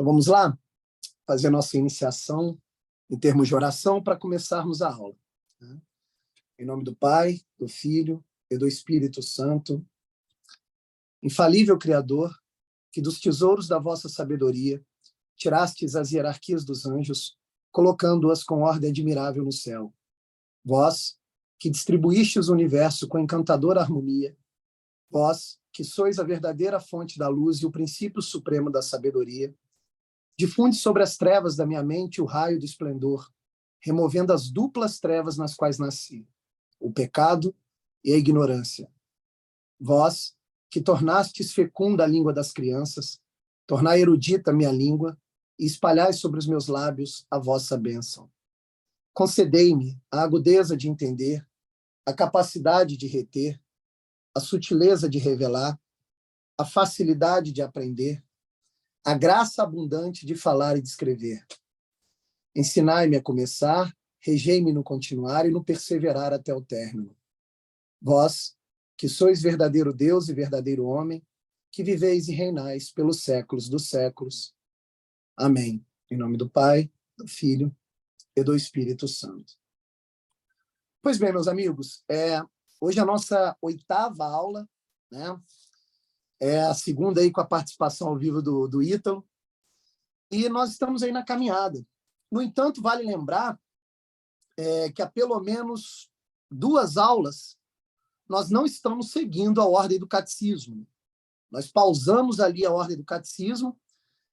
Então vamos lá fazer a nossa iniciação em termos de oração para começarmos a aula. Em nome do Pai, do Filho e do Espírito Santo, infalível Criador, que dos tesouros da vossa sabedoria tirastes as hierarquias dos anjos, colocando-as com ordem admirável no céu. Vós, que distribuístes o universo com encantadora harmonia, vós, que sois a verdadeira fonte da luz e o princípio supremo da sabedoria, difunde sobre as trevas da minha mente o raio do esplendor, removendo as duplas trevas nas quais nasci, o pecado e a ignorância. Vós, que tornastes fecunda a língua das crianças, tornai erudita a minha língua e espalhai sobre os meus lábios a vossa bênção. Concedei-me a agudeza de entender, a capacidade de reter, a sutileza de revelar, a facilidade de aprender, a graça abundante de falar e de escrever. Ensinai-me a começar, regei-me no continuar e no perseverar até o término. Vós, que sois verdadeiro Deus e verdadeiro homem, que viveis e reinais pelos séculos dos séculos. Amém. Em nome do Pai, do Filho e do Espírito Santo. Pois bem, meus amigos, hoje é a nossa 8ª aula, né? É a segunda aí com a participação ao vivo do Ítalo, e nós estamos aí na caminhada. No entanto, vale lembrar que há pelo menos 2 aulas nós não estamos seguindo a ordem do catecismo. Nós pausamos ali a ordem do catecismo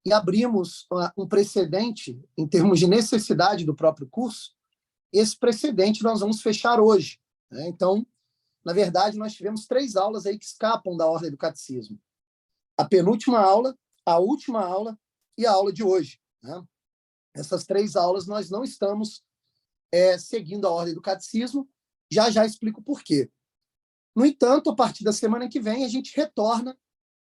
e abrimos um precedente em termos de necessidade do próprio curso. Esse precedente nós vamos fechar hoje, né? Então, na verdade, nós tivemos 3 aulas aí que escapam da ordem do catecismo. A penúltima aula, a última aula e a aula de hoje, né? Essas 3 aulas nós não estamos seguindo a ordem do catecismo. Já explico por quê. No entanto, a partir da semana que vem, a gente retorna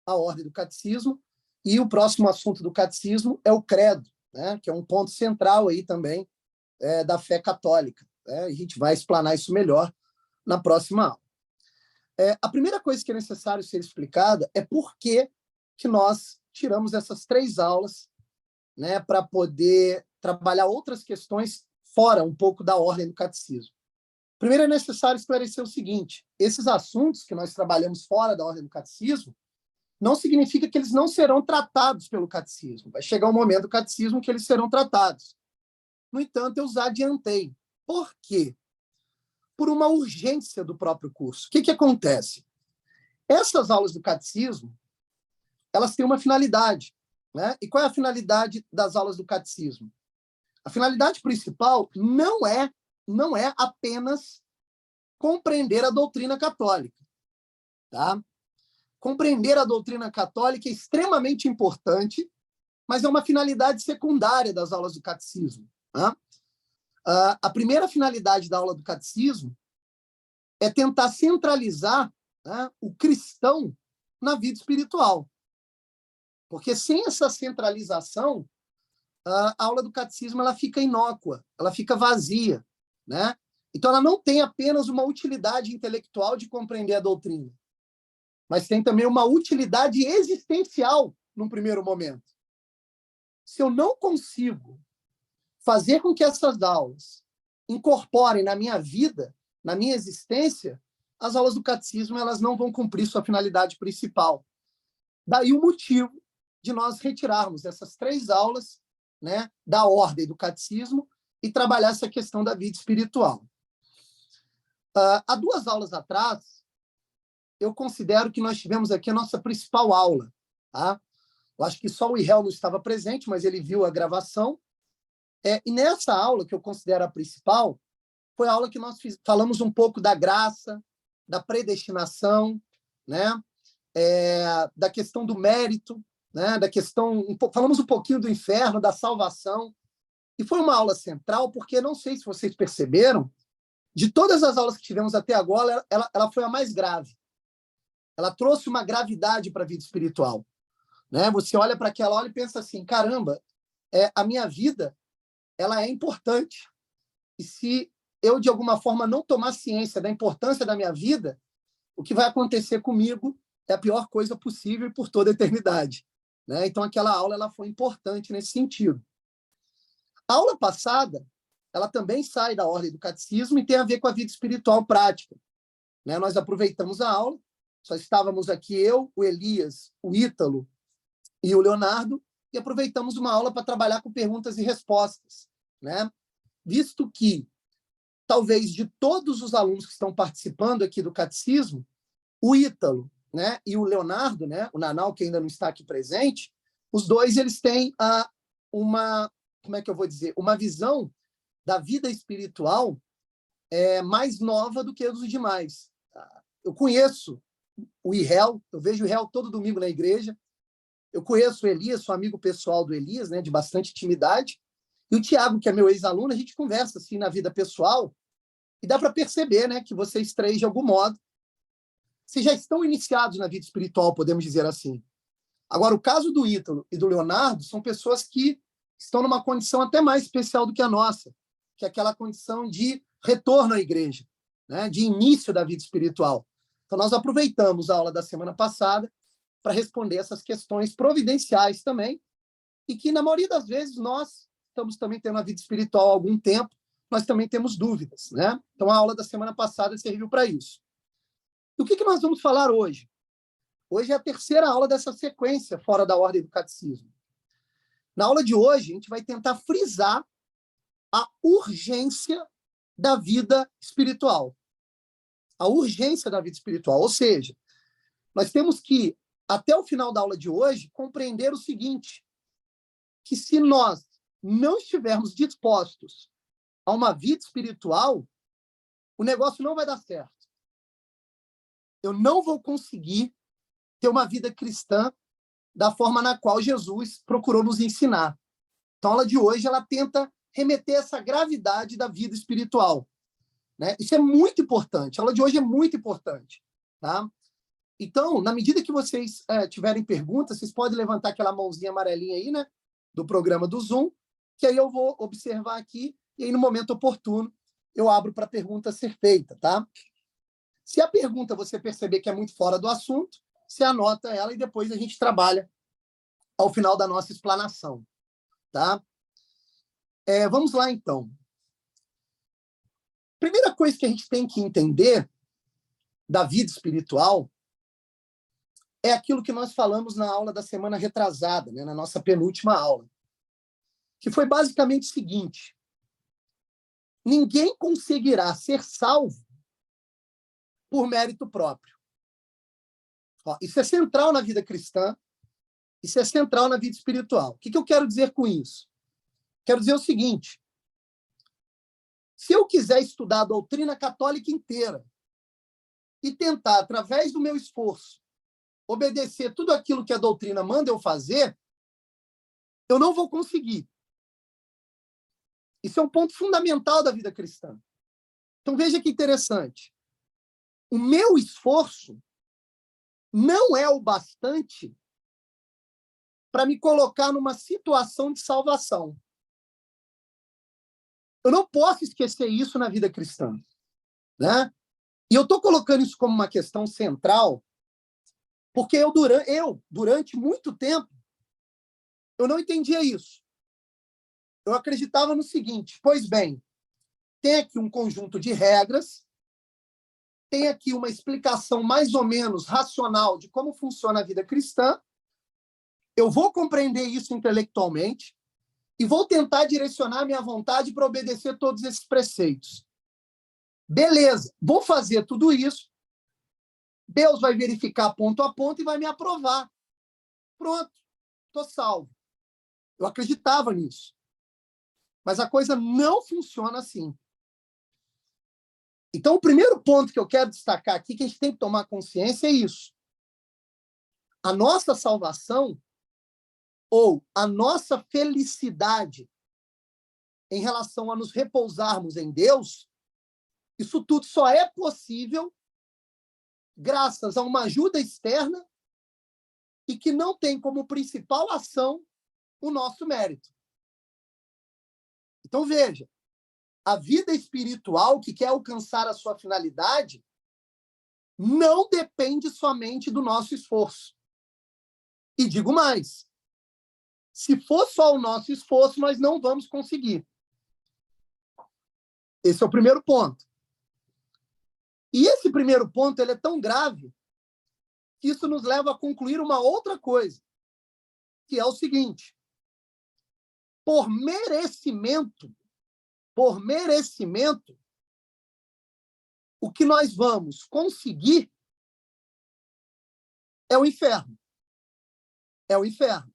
à ordem do catecismo, e o próximo assunto do catecismo é o credo, né? Que é um ponto central aí também da fé católica, né? A gente vai explanar isso melhor na próxima aula. A primeira coisa que é necessário ser explicada é por que nós tiramos essas 3 aulas, né, para poder trabalhar outras questões fora um pouco da ordem do catecismo. Primeiro é necessário esclarecer o seguinte: esses assuntos que nós trabalhamos fora da ordem do catecismo não significa que eles não serão tratados pelo catecismo. Vai chegar um momento do catecismo que eles serão tratados. No entanto, eu os adiantei. Por quê? Por uma urgência do próprio curso. O que acontece? Essas aulas do catecismo, elas têm uma finalidade, né? E qual é a finalidade das aulas do catecismo? A finalidade principal não é apenas compreender a doutrina católica, tá? Compreender a doutrina católica é extremamente importante, mas é uma finalidade secundária das aulas do catecismo, tá? A primeira finalidade da aula do catecismo é tentar centralizar, né, o cristão na vida espiritual. Porque sem essa centralização, a aula do catecismo ela fica inócua, ela fica vazia, né? Então, ela não tem apenas uma utilidade intelectual de compreender a doutrina, mas tem também uma utilidade existencial num primeiro momento. Se eu não consigo fazer com que essas aulas incorporem na minha vida, na minha existência, as aulas do catecismo elas não vão cumprir sua finalidade principal. Daí o motivo de nós retirarmos essas 3 aulas, né, da ordem do catecismo e trabalhar essa questão da vida espiritual. Há 2 aulas atrás, eu considero que nós tivemos aqui a nossa principal aula, tá? Eu acho que só o Irel não estava presente, mas ele viu a gravação. E nessa aula, que eu considero a principal, foi a aula que nós falamos um pouco da graça, da predestinação, né? Da questão do mérito, né? Da questão, falamos um pouquinho do inferno, da salvação. E foi uma aula central, porque não sei se vocês perceberam, de todas as aulas que tivemos até agora, ela foi a mais grave. Ela trouxe uma gravidade para a vida espiritual, né? Você olha para aquela aula e pensa assim: caramba, a minha vida ela é importante. E se eu, de alguma forma, não tomar ciência da importância da minha vida, o que vai acontecer comigo é a pior coisa possível por toda a eternidade. né? Então, aquela aula ela foi importante nesse sentido. A aula passada, ela também sai da ordem do catecismo e tem a ver com a vida espiritual prática, né? Nós aproveitamos a aula, só estávamos aqui eu, o Elias, o Ítalo e o Leonardo, e aproveitamos uma aula para trabalhar com perguntas e respostas, né? Visto que, talvez, de todos os alunos que estão participando aqui do catecismo, o Ítalo, né, e o Leonardo, né, o Nanau, que ainda não está aqui presente, os dois eles têm como é que eu vou dizer, uma visão da vida espiritual mais nova do que a dos demais. Eu conheço o Irel, eu vejo o Irel todo domingo na igreja, eu conheço o Elias, sou amigo pessoal do Elias, né, de bastante intimidade, e o Tiago, que é meu ex-aluno, a gente conversa assim na vida pessoal, e dá para perceber, né, que vocês três, de algum modo, vocês já estão iniciados na vida espiritual, podemos dizer assim. Agora, o caso do Ítalo e do Leonardo são pessoas que estão numa condição até mais especial do que a nossa, que é aquela condição de retorno à igreja, né, de início da vida espiritual. Então, nós aproveitamos a aula da semana passada para responder essas questões providenciais também, e que, na maioria das vezes, nós estamos também tendo a vida espiritual há algum tempo, nós também temos dúvidas, né? Então, a aula da semana passada serviu para isso. E o que nós vamos falar hoje? Hoje é a terceira aula dessa sequência, fora da ordem do catecismo. Na aula de hoje, a gente vai tentar frisar a urgência da vida espiritual. A urgência da vida espiritual. Ou seja, nós temos que, até o final da aula de hoje, compreender o seguinte, que se nós não estivermos dispostos a uma vida espiritual, o negócio não vai dar certo. Eu não vou conseguir ter uma vida cristã da forma na qual Jesus procurou nos ensinar. Então, a aula de hoje ela tenta remeter essa gravidade da vida espiritual, né? Isso é muito importante. A aula de hoje é muito importante, tá? Então, na medida que vocês tiverem perguntas, vocês podem levantar aquela mãozinha amarelinha aí, né? Do programa do Zoom, que aí eu vou observar aqui e aí, no momento oportuno, eu abro para a pergunta ser feita, tá? Se a pergunta você perceber que é muito fora do assunto, você anota ela e depois a gente trabalha ao final da nossa explanação, tá? Vamos lá, então. Primeira coisa que a gente tem que entender da vida espiritual é aquilo que nós falamos na aula da semana retrasada, né, na nossa penúltima aula, que foi basicamente o seguinte: ninguém conseguirá ser salvo por mérito próprio. Isso é central na vida cristã, isso é central na vida espiritual. O que eu quero dizer com isso? Quero dizer o seguinte: se eu quiser estudar a doutrina católica inteira e tentar, através do meu esforço, obedecer tudo aquilo que a doutrina manda eu fazer, eu não vou conseguir. Isso é um ponto fundamental da vida cristã. Então, veja que interessante. O meu esforço não é o bastante para me colocar numa situação de salvação. Eu não posso esquecer isso na vida cristã, né? E eu estou colocando isso como uma questão central porque durante muito tempo, eu não entendia isso. Eu acreditava no seguinte: pois bem, tem aqui um conjunto de regras, tem aqui uma explicação mais ou menos racional de como funciona a vida cristã, eu vou compreender isso intelectualmente e vou tentar direcionar minha vontade para obedecer todos esses preceitos. Beleza, vou fazer tudo isso, Deus vai verificar ponto a ponto e vai me aprovar. Pronto, estou salvo. Eu acreditava nisso. Mas a coisa não funciona assim. Então, o primeiro ponto que eu quero destacar aqui, que a gente tem que tomar consciência, é isso. A nossa salvação, ou a nossa felicidade em relação a nos repousarmos em Deus, isso tudo só é possível graças a uma ajuda externa e que não tem como principal ação o nosso mérito. Então, veja, a vida espiritual que quer alcançar a sua finalidade não depende somente do nosso esforço. E digo mais, Se for só o nosso esforço, nós não vamos conseguir. Esse é o primeiro ponto. E esse primeiro ponto ele é tão grave que isso nos leva a concluir uma outra coisa, que é o seguinte: por merecimento, o que nós vamos conseguir é o inferno. É o inferno.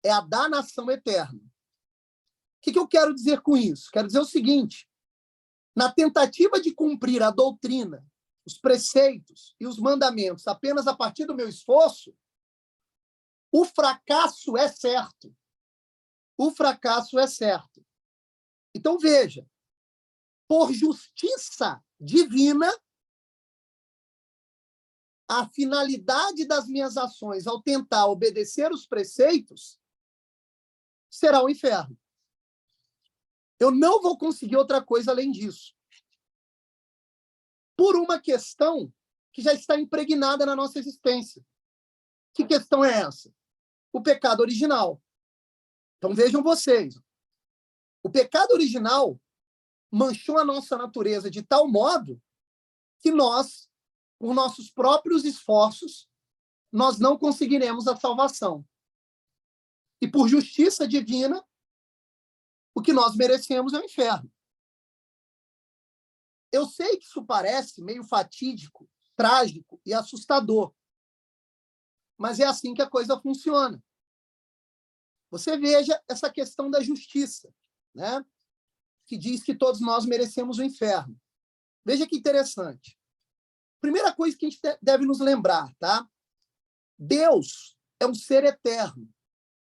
É a danação eterna. O que eu quero dizer com isso? Quero dizer o seguinte: na tentativa de cumprir a doutrina, os preceitos e os mandamentos apenas a partir do meu esforço, o fracasso é certo. O fracasso é certo. Então, veja, por justiça divina, a finalidade das minhas ações ao tentar obedecer os preceitos será o inferno. Eu não vou conseguir outra coisa além disso. Por uma questão que já está impregnada na nossa existência. Que questão é essa? O pecado original. Então vejam vocês. O pecado original manchou a nossa natureza de tal modo que nós, por nossos próprios esforços, nós não conseguiremos a salvação. E por justiça divina, o que nós merecemos é o inferno. Eu sei que isso parece meio fatídico, trágico e assustador, mas é assim que a coisa funciona. Você veja essa questão da justiça, né? Que diz que todos nós merecemos o inferno. Veja que interessante. Primeira coisa que a gente deve nos lembrar, tá? Deus é um ser eterno.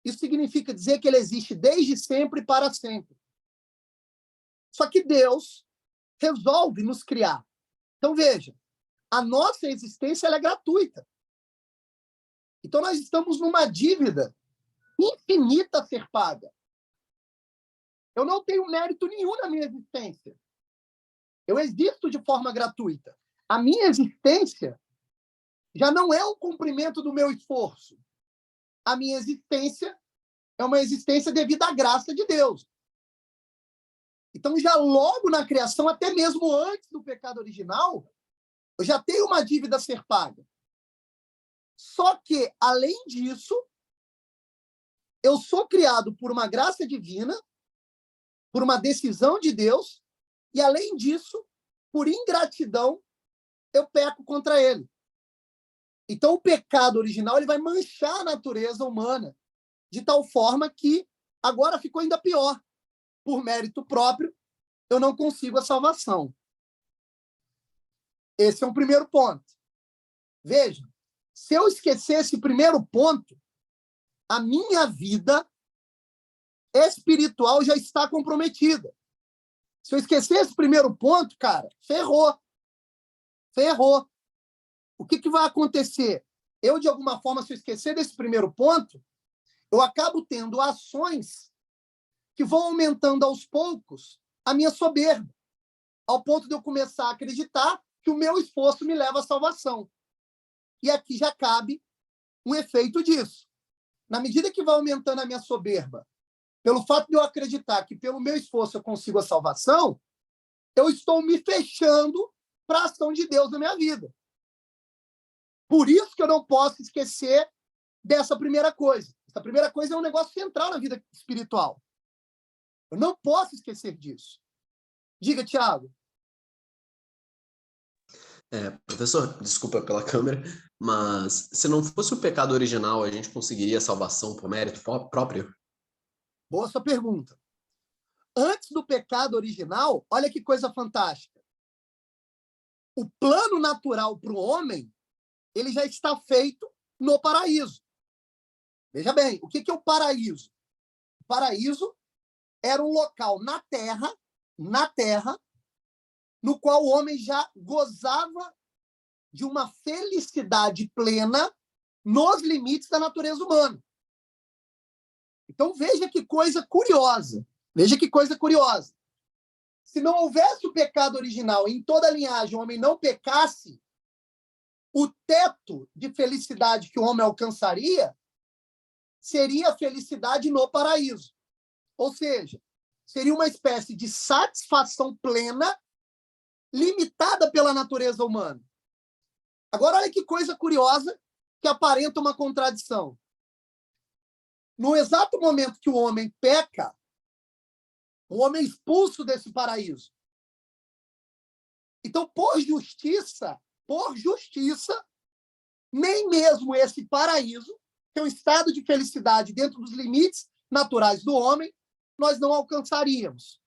Isso significa dizer que ele existe desde sempre e para sempre. Só que Deus resolve nos criar. Então, veja, a nossa existência ela é gratuita. Então, nós estamos numa dívida infinita a ser paga. Eu não tenho mérito nenhum na minha existência. Eu existo de forma gratuita. A minha existência já não é um cumprimento do meu esforço. A minha existência é uma existência devido à graça de Deus. Então, já logo na criação, até mesmo antes do pecado original, eu já tenho uma dívida a ser paga. Só que, além disso, eu sou criado por uma graça divina, por uma decisão de Deus, e, além disso, por ingratidão, eu peco contra ele. Então, o pecado original ele vai manchar a natureza humana, de tal forma que agora ficou ainda pior. Por mérito próprio, eu não consigo a salvação. Esse é o primeiro ponto. Veja, se eu esquecer esse primeiro ponto, a minha vida espiritual já está comprometida. Se eu esquecer esse primeiro ponto, cara, ferrou. Ferrou. O que vai acontecer? Eu, de alguma forma, se eu esquecer desse primeiro ponto, eu acabo tendo ações que vão aumentando aos poucos a minha soberba, ao ponto de eu começar a acreditar que o meu esforço me leva à salvação. E aqui já cabe um efeito disso. Na medida que vai aumentando a minha soberba, pelo fato de eu acreditar que pelo meu esforço eu consigo a salvação, eu estou me fechando para a ação de Deus na minha vida. Por isso que eu não posso esquecer dessa primeira coisa. Essa primeira coisa é um negócio central na vida espiritual. Eu não posso esquecer disso. Diga, Tiago. Professor, desculpa pela câmera, mas se não fosse o pecado original, a gente conseguiria a salvação por mérito próprio? Boa sua pergunta. Antes do pecado original, olha que coisa fantástica. O plano natural para o homem, ele já está feito no paraíso. Veja bem, o que é o paraíso? O paraíso era um local na terra, no qual o homem já gozava de uma felicidade plena nos limites da natureza humana. Então, veja que coisa curiosa. Veja que coisa curiosa. Se não houvesse o pecado original em toda a linhagem, o homem não pecasse, o teto de felicidade que o homem alcançaria seria a felicidade no paraíso. Ou seja, seria uma espécie de satisfação plena, limitada pela natureza humana. Agora, olha que coisa curiosa que aparenta uma contradição. No exato momento que o homem peca, o homem é expulso desse paraíso. Então, por justiça, nem mesmo esse paraíso, que é um estado de felicidade dentro dos limites naturais do homem, nós não alcançaríamos.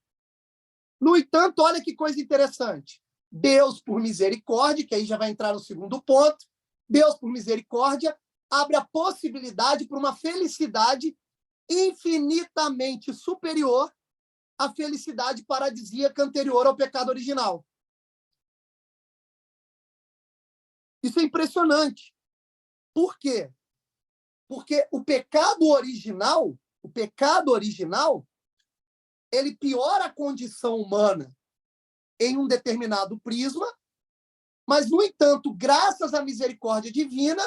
No entanto, olha que coisa interessante. Deus, por misericórdia, que aí já vai entrar no segundo ponto, Deus, por misericórdia, abre a possibilidade para uma felicidade infinitamente superior à felicidade paradisíaca anterior ao pecado original. Isso é impressionante. Por quê? Porque o pecado original, ele piora a condição humana em um determinado prisma, mas, no entanto, graças à misericórdia divina,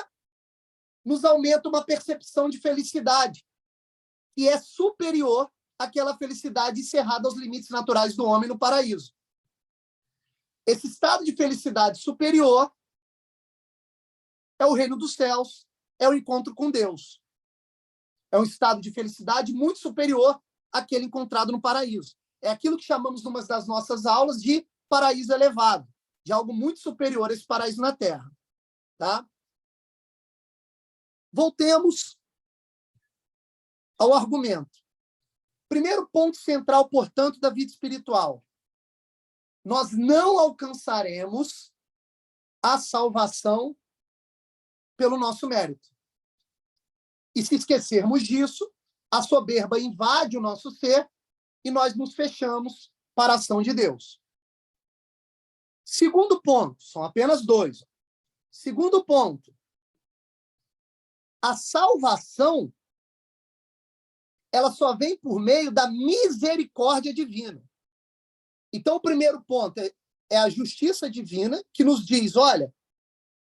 nos aumenta uma percepção de felicidade que é superior àquela felicidade encerrada aos limites naturais do homem no paraíso. Esse estado de felicidade superior é o reino dos céus, é o encontro com Deus. É um estado de felicidade muito superior àquele encontrado no paraíso. É aquilo que chamamos, numa das nossas aulas, de paraíso elevado, de algo muito superior a esse paraíso na Terra. Tá? Voltemos ao argumento. Primeiro ponto central, portanto, da vida espiritual. Nós não alcançaremos a salvação pelo nosso mérito. E se esquecermos disso, a soberba invade o nosso ser e nós nos fechamos para a ação de Deus. Segundo ponto, são apenas dois. Segundo ponto, a salvação, ela só vem por meio da misericórdia divina. Então, o primeiro ponto é a justiça divina, que nos diz, olha,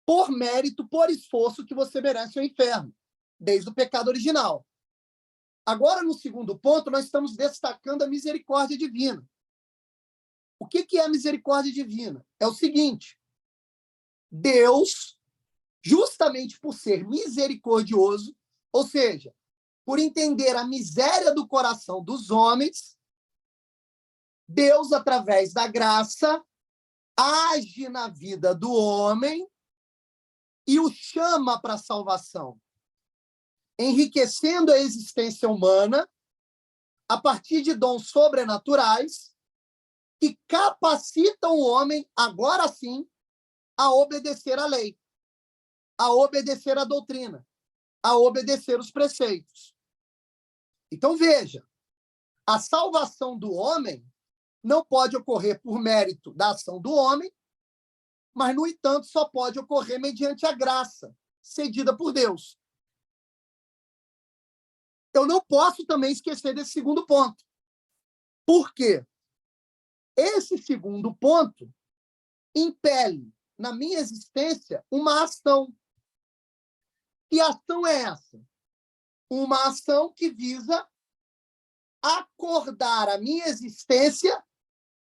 por mérito, por esforço, que você merece o inferno, desde o pecado original. Agora, no segundo ponto, nós estamos destacando a misericórdia divina. O que é a misericórdia divina? É o seguinte, Deus, justamente por ser misericordioso, ou seja, por entender a miséria do coração dos homens, Deus, através da graça, age na vida do homem e o chama para a salvação, enriquecendo a existência humana a partir de dons sobrenaturais que capacitam o homem, agora sim, a obedecer à lei, a obedecer à doutrina, a obedecer os preceitos. Então, veja, a salvação do homem não pode ocorrer por mérito da ação do homem, mas, no entanto, só pode ocorrer mediante a graça cedida por Deus. Eu não posso também esquecer desse segundo ponto. Por quê? Esse segundo ponto impele, na minha existência, uma ação. Que ação é essa? Uma ação que visa acordar a minha existência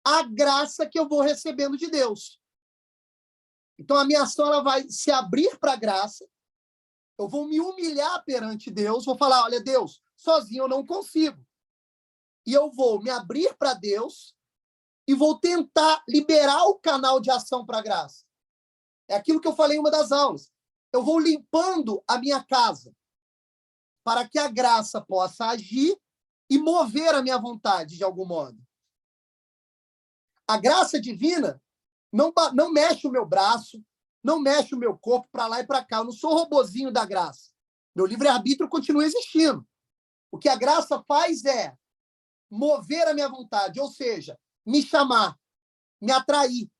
à graça que eu vou recebendo de Deus. Então, a minha ação ela vai se abrir para a graça, eu vou me humilhar perante Deus, vou falar, olha, Deus, sozinho eu não consigo. E eu vou me abrir para Deus e vou tentar liberar o canal de ação para a graça. É aquilo que eu falei em uma das aulas. Eu vou limpando a minha casa para que a graça possa agir e mover a minha vontade de algum modo. A graça divina não mexe o meu braço, não mexe o meu corpo para lá e para cá. Eu não sou robozinho da graça. Meu livre-arbítrio continua existindo. O que a graça faz é mover a minha vontade, ou seja, me chamar, me atrair.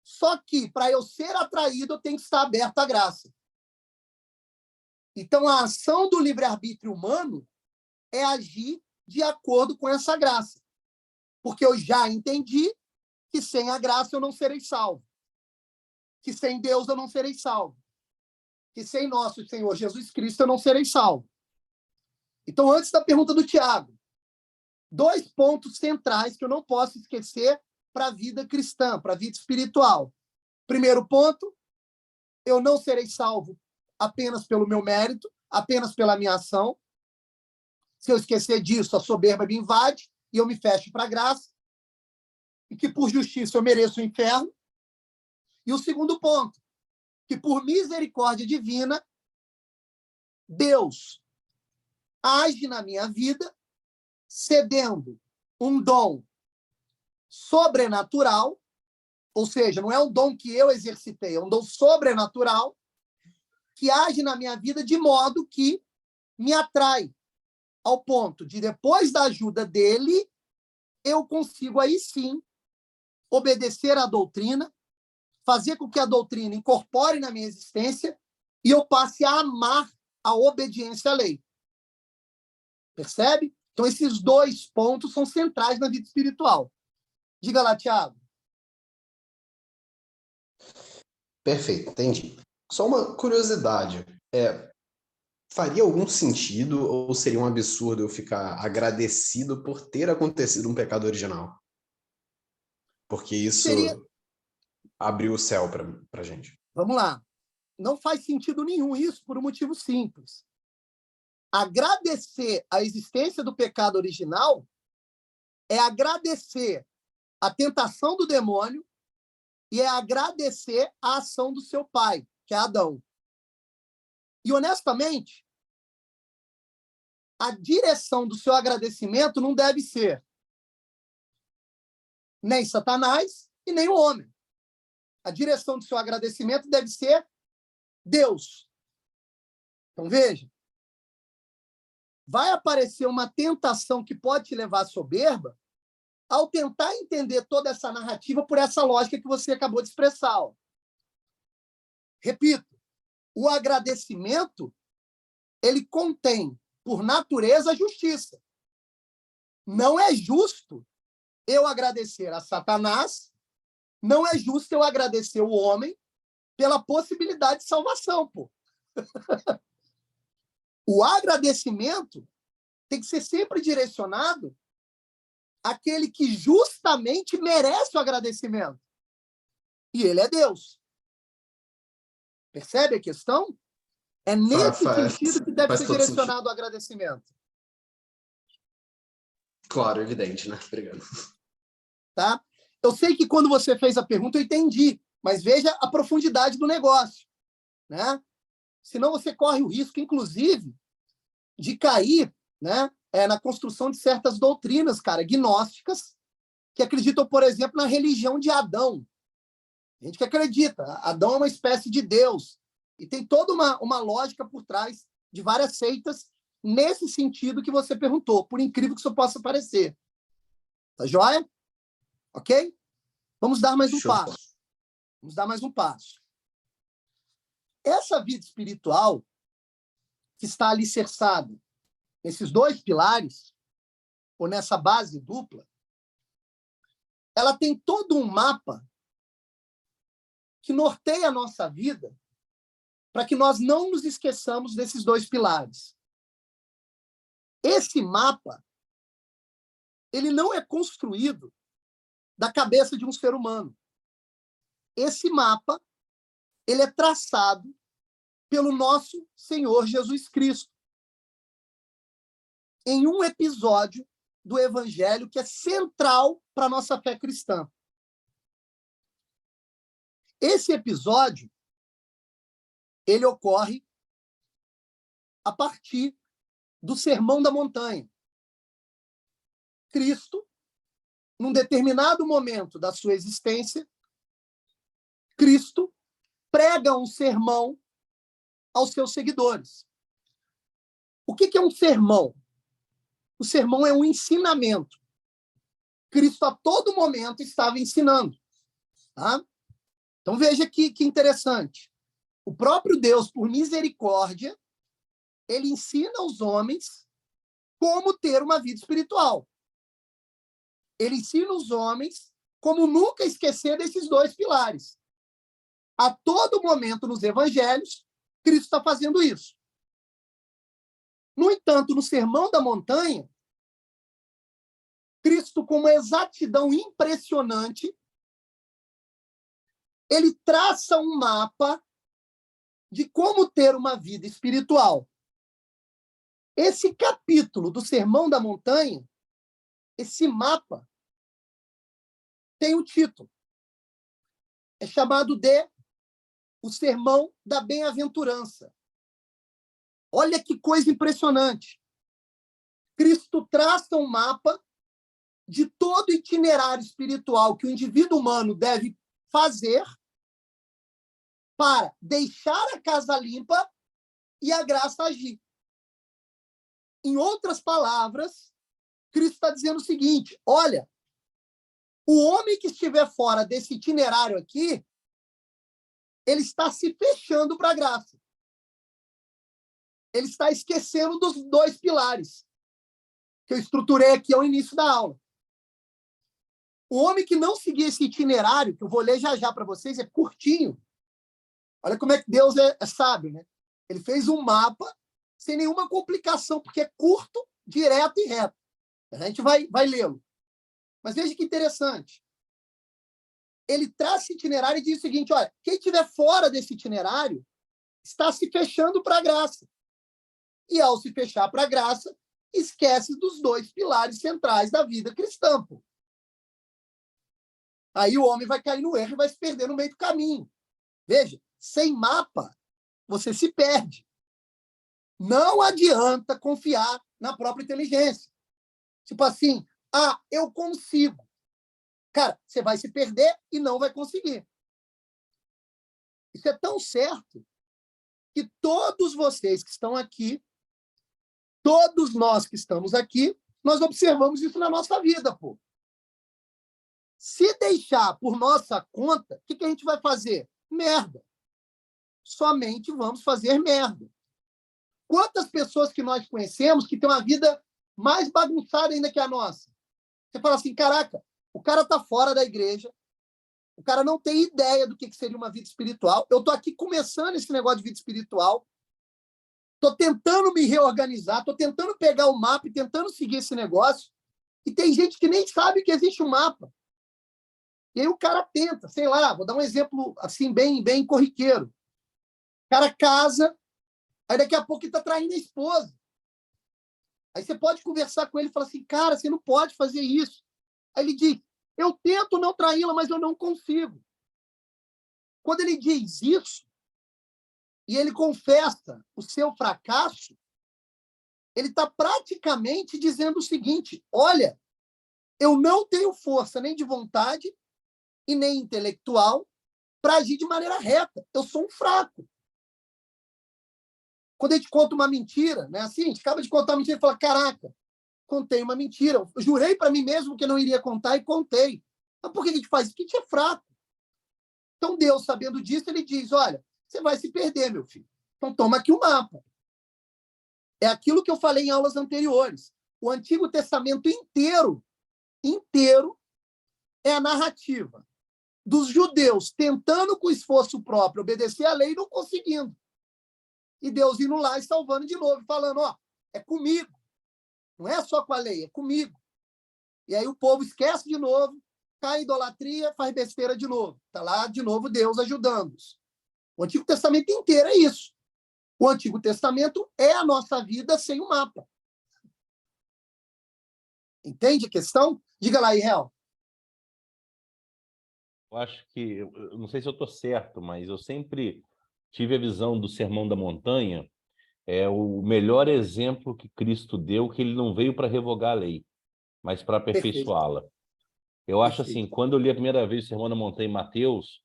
Só que, para eu ser atraído, eu tenho que estar aberto à graça. Então, a ação do livre-arbítrio humano é agir de acordo com essa graça. Porque eu já entendi que sem a graça eu não serei salvo. Que sem Deus eu não serei salvo. Que sem nosso Senhor Jesus Cristo eu não serei salvo. Então, antes da pergunta do Tiago, 2 pontos centrais que eu não posso esquecer para a vida cristã, para a vida espiritual. Primeiro ponto, eu não serei salvo apenas pelo meu mérito, apenas pela minha ação. Se eu esquecer disso, a soberba me invade e eu me fecho para a graça, e que por justiça eu mereço o inferno. E o segundo ponto, que por misericórdia divina, Deus age na minha vida, cedendo um dom sobrenatural, ou seja, não é um dom que eu exercitei, é um dom sobrenatural, que age na minha vida de modo que me atrai ao ponto de, depois da ajuda dele, eu consigo aí sim obedecer à doutrina, fazer com que a doutrina incorpore na minha existência e eu passe a amar a obediência à lei. Percebe? Então, esses 2 pontos são centrais na vida espiritual. Diga lá, Tiago. Perfeito, entendi. Só uma curiosidade. Faria algum sentido ou seria um absurdo eu ficar agradecido por ter acontecido um pecado original? Porque isso Seria... abriu o céu para a gente. Vamos lá. Não faz sentido nenhum isso por um motivo simples. Agradecer a existência do pecado original é agradecer a tentação do demônio e é agradecer a ação do seu pai, que é Adão. E, honestamente, a direção do seu agradecimento não deve ser nem Satanás e nem o homem. A direção do seu agradecimento deve ser Deus. Então, veja, vai aparecer uma tentação que pode te levar à soberba ao tentar entender toda essa narrativa por essa lógica que você acabou de expressar. Ó. Repito, o agradecimento, ele contém, por natureza, a justiça. Não é justo eu agradecer a Satanás, não é justo eu agradecer o homem pela possibilidade de salvação, pô. O agradecimento tem que ser sempre direcionado àquele que justamente merece o agradecimento. E ele é Deus. Percebe a questão? É nesse sentido que deve ser direcionado o agradecimento. Claro, evidente, né? Obrigado. Tá? Eu sei que quando você fez a pergunta eu entendi, mas veja a profundidade do negócio, né? Senão você corre o risco, inclusive, de cair, né, na construção de certas doutrinas, cara, gnósticas, que acreditam, por exemplo, na religião de Adão. A gente que acredita, Adão é uma espécie de Deus. E tem toda uma lógica por trás de várias seitas nesse sentido que você perguntou, por incrível que isso possa parecer. Tá joia? Ok? Vamos dar mais um passo. Vamos dar mais um passo. Essa vida espiritual que está alicerçada nesses 2 pilares, ou nessa base dupla, ela tem todo um mapa que norteia a nossa vida para que nós não nos esqueçamos desses 2 pilares. Esse mapa, ele não é construído da cabeça de um ser humano. Esse mapa, ele é traçado pelo nosso Senhor Jesus Cristo, em um episódio do Evangelho que é central para a nossa fé cristã. Esse episódio, ele ocorre a partir do Sermão da Montanha. Cristo, num determinado momento da sua existência, Cristo prega um sermão aos seus seguidores. O que é um sermão? O sermão é um ensinamento. Cristo, a todo momento, estava ensinando. Tá? Então, veja que interessante. O próprio Deus, por misericórdia, ele ensina aos homens como ter uma vida espiritual. Ele ensina os homens como nunca esquecer desses 2 pilares. A todo momento, nos evangelhos, Cristo está fazendo isso. No entanto, no Sermão da Montanha, Cristo, com uma exatidão impressionante, ele traça um mapa de como ter uma vida espiritual. Esse capítulo do Sermão da Montanha, esse mapa, tem um título. É chamado de O Sermão da Bem-aventurança. Olha que coisa impressionante. Cristo traça um mapa de todo o itinerário espiritual que o indivíduo humano deve fazer para deixar a casa limpa e a graça agir. Em outras palavras, Cristo está dizendo o seguinte: olha, o homem que estiver fora desse itinerário aqui, ele está se fechando para a graça. Ele está esquecendo dos dois pilares que eu estruturei aqui ao início da aula. O homem que não seguir esse itinerário, que eu vou ler já já para vocês, é curtinho. Olha como é que Deus é sábio, né? Ele fez um mapa sem nenhuma complicação, porque é curto, direto e reto. A gente vai lê-lo. Mas veja que interessante. Ele traz esse itinerário e diz o seguinte: olha, quem estiver fora desse itinerário está se fechando para a graça. E, ao se fechar para a graça, esquece dos dois pilares centrais da vida cristã. Pô. Aí o homem vai cair no erro e vai se perder no meio do caminho. Veja, sem mapa, você se perde. Não adianta confiar na própria inteligência. Tipo assim, eu consigo. Cara, você vai se perder e não vai conseguir. Isso é tão certo que todos vocês que estão aqui, todos nós que estamos aqui, nós observamos isso na nossa vida, pô. Se deixar por nossa conta, o que a gente vai fazer? Merda. Somente vamos fazer merda. Quantas pessoas que nós conhecemos que têm uma vida mais bagunçada ainda que a nossa? Você fala assim, caraca, o cara está fora da igreja, o cara não tem ideia do que seria uma vida espiritual. Eu estou aqui começando esse negócio de vida espiritual, estou tentando me reorganizar, estou tentando pegar o mapa e tentando seguir esse negócio, e tem gente que nem sabe que existe um mapa. E aí o cara tenta, sei lá, vou dar um exemplo assim bem corriqueiro. O cara casa, aí daqui a pouco ele está traindo a esposa. Aí você pode conversar com ele e falar assim, cara, você não pode fazer isso. Aí ele diz, eu tento não traí-la, mas eu não consigo. Quando ele diz isso, e ele confessa o seu fracasso, ele está praticamente dizendo o seguinte, olha, eu não tenho força nem de vontade e nem intelectual para agir de maneira reta. Eu sou um fraco. Quando a gente conta uma mentira, né? Assim, a gente acaba de contar uma mentira e fala, caraca, contei uma mentira. Eu jurei para mim mesmo que eu não iria contar e contei. Mas por que a gente faz isso? Porque a gente é fraco. Então Deus, sabendo disso, ele diz, olha, você vai se perder, meu filho. Então toma aqui o mapa. É aquilo que eu falei em aulas anteriores. O Antigo Testamento inteiro é a narrativa dos judeus tentando com esforço próprio obedecer à lei e não conseguindo. E Deus indo lá e salvando de novo, falando, é comigo. Não é só com a lei, é comigo. E aí o povo esquece de novo, cai em idolatria, faz besteira de novo. Está lá de novo Deus ajudando-os. O Antigo Testamento inteiro é isso. O Antigo Testamento é a nossa vida sem o mapa. Entende a questão? Diga lá, Israel. Eu acho que, eu não sei se eu estou certo, mas eu sempre tive a visão do Sermão da Montanha, é o melhor exemplo que Cristo deu, que ele não veio para revogar a lei, mas para aperfeiçoá-la. Eu acho assim, quando eu li a primeira vez o Sermão da Montanha em Mateus,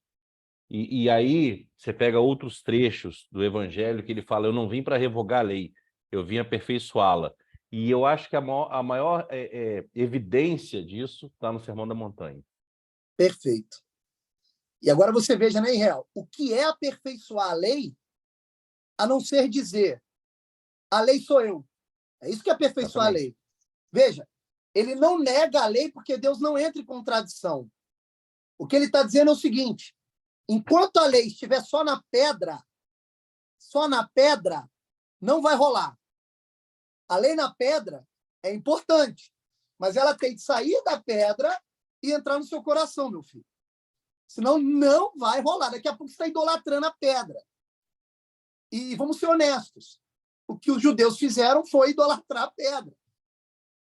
e aí você pega outros trechos do Evangelho que ele fala, eu não vim para revogar a lei, eu vim aperfeiçoá-la. E eu acho que a maior evidência disso está no Sermão da Montanha. Perfeito. E agora você veja, né, Israel, o que é aperfeiçoar a lei, a não ser dizer, a lei sou eu. É isso que é aperfeiçoar a lei. Veja, ele não nega a lei porque Deus não entra em contradição. O que ele está dizendo é o seguinte, enquanto a lei estiver só na pedra, não vai rolar. A lei na pedra é importante, mas ela tem que sair da pedra e entrar no seu coração, meu filho. Senão não vai rolar. Daqui a pouco você está idolatrando a pedra. E vamos ser honestos. O que os judeus fizeram foi idolatrar a pedra.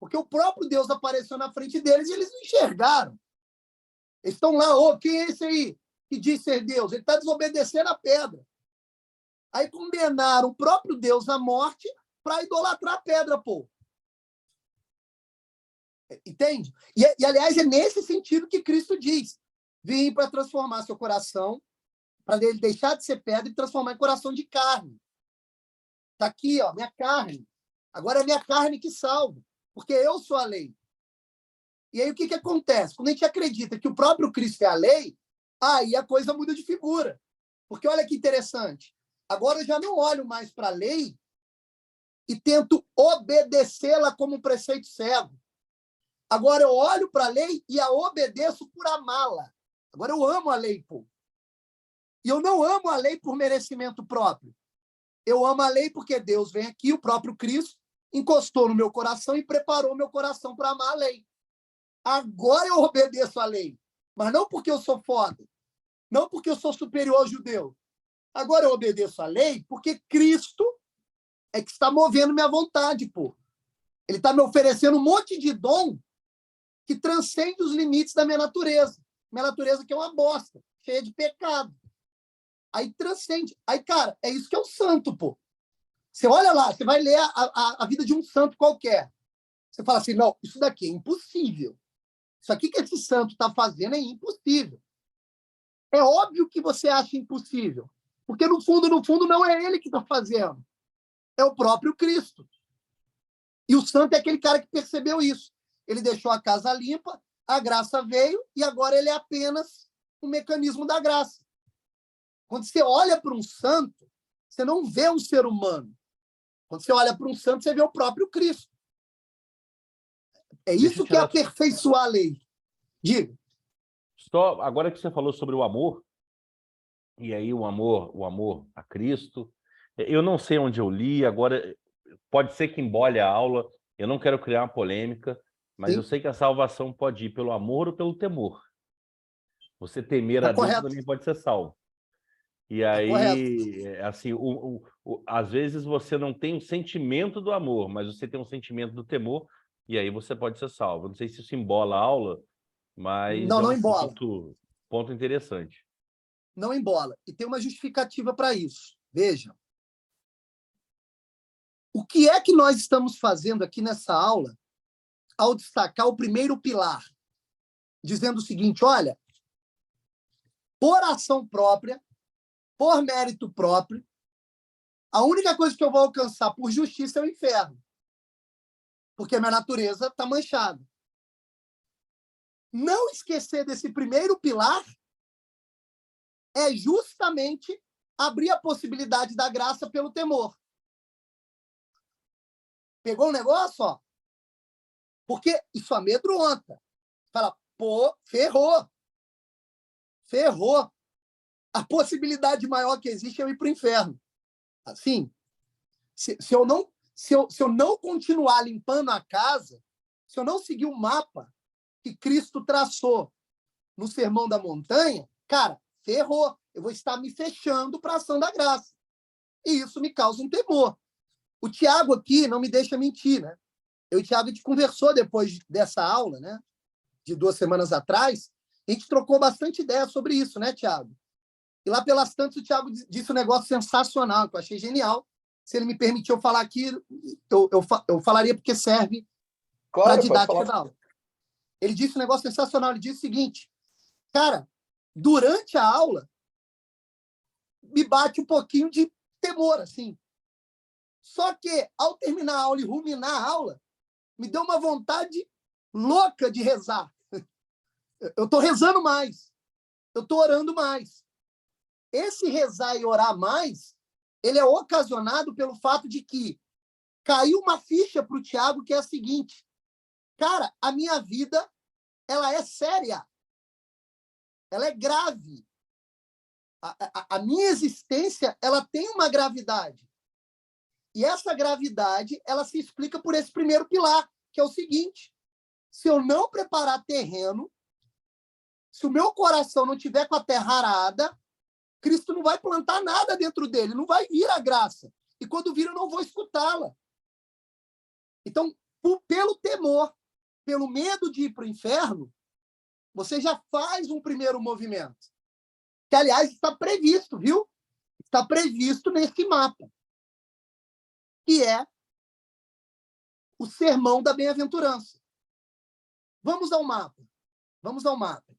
Porque o próprio Deus apareceu na frente deles e eles não enxergaram. Eles estão lá, quem é esse aí que diz ser Deus? Ele está desobedecendo a pedra. Aí condenaram o próprio Deus à morte para idolatrar a pedra, pô. Entende? E, aliás, é nesse sentido que Cristo diz: vim para transformar seu coração, para ele deixar de ser pedra e transformar em coração de carne. Está aqui, ó, minha carne. Agora é minha carne que salva, porque eu sou a lei. E aí o que acontece? Quando a gente acredita que o próprio Cristo é a lei, aí a coisa muda de figura. Porque olha que interessante. Agora eu já não olho mais para a lei e tento obedecê-la como um preceito cego. Agora eu olho para a lei e a obedeço por amá-la. Agora eu amo a lei, pô. E eu não amo a lei por merecimento próprio. Eu amo a lei porque Deus vem aqui, o próprio Cristo, encostou no meu coração e preparou meu coração para amar a lei. Agora eu obedeço a lei. Mas não porque eu sou foda. Não porque eu sou superior ao judeu. Agora eu obedeço a lei porque Cristo é que está movendo minha vontade, pô. Ele está me oferecendo um monte de dom que transcende os limites da minha natureza. Minha natureza que é uma bosta, cheia de pecado. Aí transcende. Aí, cara, é isso que é o santo, pô. Você olha lá, você vai ler a vida de um santo qualquer. Você fala assim, não, isso daqui é impossível. Isso aqui que esse santo está fazendo é impossível. É óbvio que você acha impossível. Porque, no fundo, não é ele que está fazendo. É o próprio Cristo. E o santo é aquele cara que percebeu isso. Ele deixou a casa limpa, a graça veio, e agora ele é apenas um mecanismo da graça. Quando você olha para um santo, você não vê um ser humano. Quando você olha para um santo, você vê o próprio Cristo. É isso que é aperfeiçoar a lei. Diga. Só agora que você falou sobre o amor, e aí o amor a Cristo, eu não sei onde eu li, agora pode ser que embole a aula, eu não quero criar uma polêmica, mas Sim. eu sei que a salvação pode ir pelo amor ou pelo temor. Você temer a Deus também pode ser salvo. E aí, assim, às vezes você não tem um sentimento do amor, mas você tem um sentimento do temor, e aí você pode ser salvo. Não sei se isso embola a aula, mas Não, é não um embola. ponto interessante. Não embola. E tem uma justificativa para isso. Veja. O que é que nós estamos fazendo aqui nessa aula ao destacar o primeiro pilar? Dizendo o seguinte, olha, por ação própria, por mérito próprio, a única coisa que eu vou alcançar por justiça é o inferno. Porque a minha natureza está manchada. Não esquecer desse primeiro pilar é justamente abrir a possibilidade da graça pelo temor. Pegou o negócio? Ó? Porque isso amedronta. Fala, pô, ferrou. Ferrou. A possibilidade maior que existe é eu ir para o inferno. Assim, se eu não continuar limpando a casa, se eu não seguir o mapa que Cristo traçou no Sermão da Montanha, cara, ferrou. Eu vou estar me fechando para a ação da graça. E isso me causa um temor. O Tiago aqui não me deixa mentir, né? Eu e o Tiago, a gente conversou depois dessa aula, né? De 2 semanas atrás, a gente trocou bastante ideia sobre isso, né, Tiago? E lá pelas tantas o Tiago disse um negócio sensacional, que eu achei genial. Se ele me permitir eu falar aqui, eu falaria porque serve para a didática da aula. Ele disse um negócio sensacional. Ele disse o seguinte, cara, durante a aula, me bate um pouquinho de temor, assim. Só que, ao terminar a aula e ruminar a aula, me deu uma vontade louca de rezar. Eu estou rezando mais. Eu estou orando mais. Esse rezar e orar mais, ele é ocasionado pelo fato de que caiu uma ficha para o Tiago que é a seguinte, cara, a minha vida, ela é séria. Ela é grave. A minha existência, ela tem uma gravidade. E essa gravidade, ela se explica por esse primeiro pilar, que é o seguinte: se eu não preparar terreno, se o meu coração não tiver com a terra arada, Cristo não vai plantar nada dentro dele, não vai vir a graça. E quando vir, eu não vou escutá-la. Então, pelo temor, pelo medo de ir para o inferno, você já faz um primeiro movimento. Que, aliás, está previsto, viu? Está previsto nesse mapa, que é o sermão da bem-aventurança. Vamos ao mapa. Vamos ao mapa.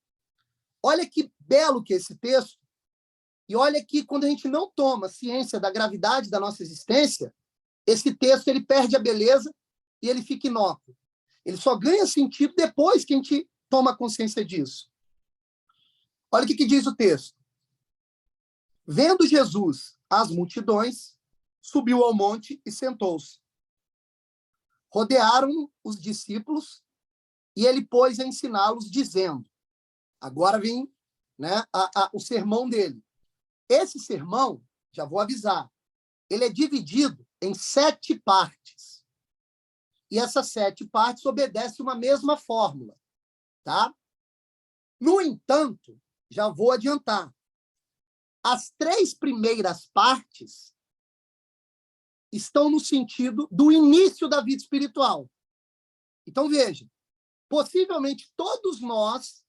Olha que belo que é esse texto. E olha que, quando a gente não toma ciência da gravidade da nossa existência, esse texto ele perde a beleza e ele fica inócuo. Ele só ganha sentido depois que a gente toma consciência disso. Olha o que diz o texto. Vendo Jesus as multidões, subiu ao monte e sentou-se. Rodearam os discípulos e ele pôs a ensiná-los, dizendo, agora vem, né, o sermão dele. Esse sermão, já vou avisar, ele é dividido em 7 partes. E essas 7 partes obedecem uma mesma fórmula. Tá? No entanto, já vou adiantar, as 3 primeiras partes estão no sentido do início da vida espiritual. Então, veja, possivelmente todos nós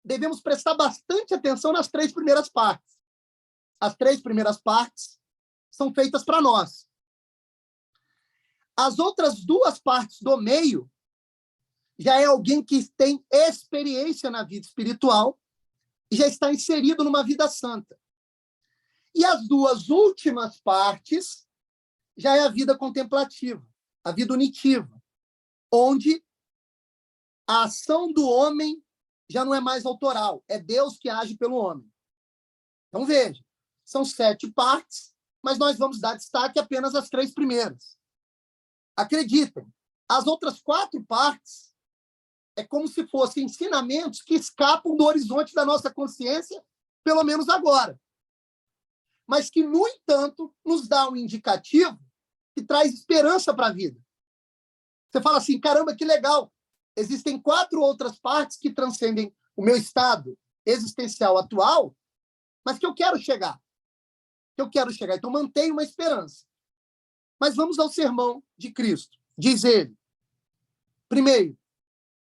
devemos prestar bastante atenção nas 3 primeiras partes. As 3 primeiras partes são feitas para nós. As outras 2 partes do meio já é alguém que tem experiência na vida espiritual e já está inserido numa vida santa. E as 2 últimas partes já é a vida contemplativa, a vida unitiva, onde a ação do homem já não é mais autoral, é Deus que age pelo homem. Então, veja, são 7 partes, mas nós vamos dar destaque apenas às 3 primeiras. Acreditem, as outras 4 partes é como se fossem ensinamentos que escapam do horizonte da nossa consciência, pelo menos agora. Mas que, no entanto, nos dá um indicativo que traz esperança para a vida. Você fala assim, caramba, que legal. Existem 4 outras partes que transcendem o meu estado existencial atual, mas que eu quero chegar. Então, mantenha uma esperança. Mas vamos ao sermão de Cristo. Diz ele, primeiro,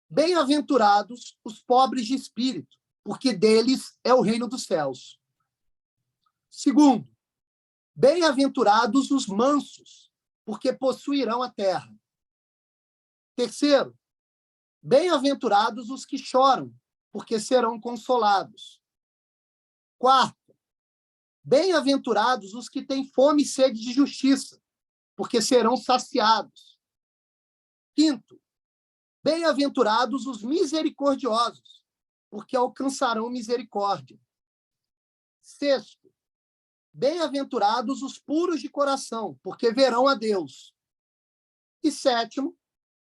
bem-aventurados os pobres de espírito, porque deles é o reino dos céus. Segundo, bem-aventurados os mansos, porque possuirão a terra. Terceiro, bem-aventurados os que choram, porque serão consolados. Quarto, bem-aventurados os que têm fome e sede de justiça, porque serão saciados. Quinto, bem-aventurados os misericordiosos, porque alcançarão misericórdia. Sexto, bem-aventurados os puros de coração, porque verão a Deus. E sétimo,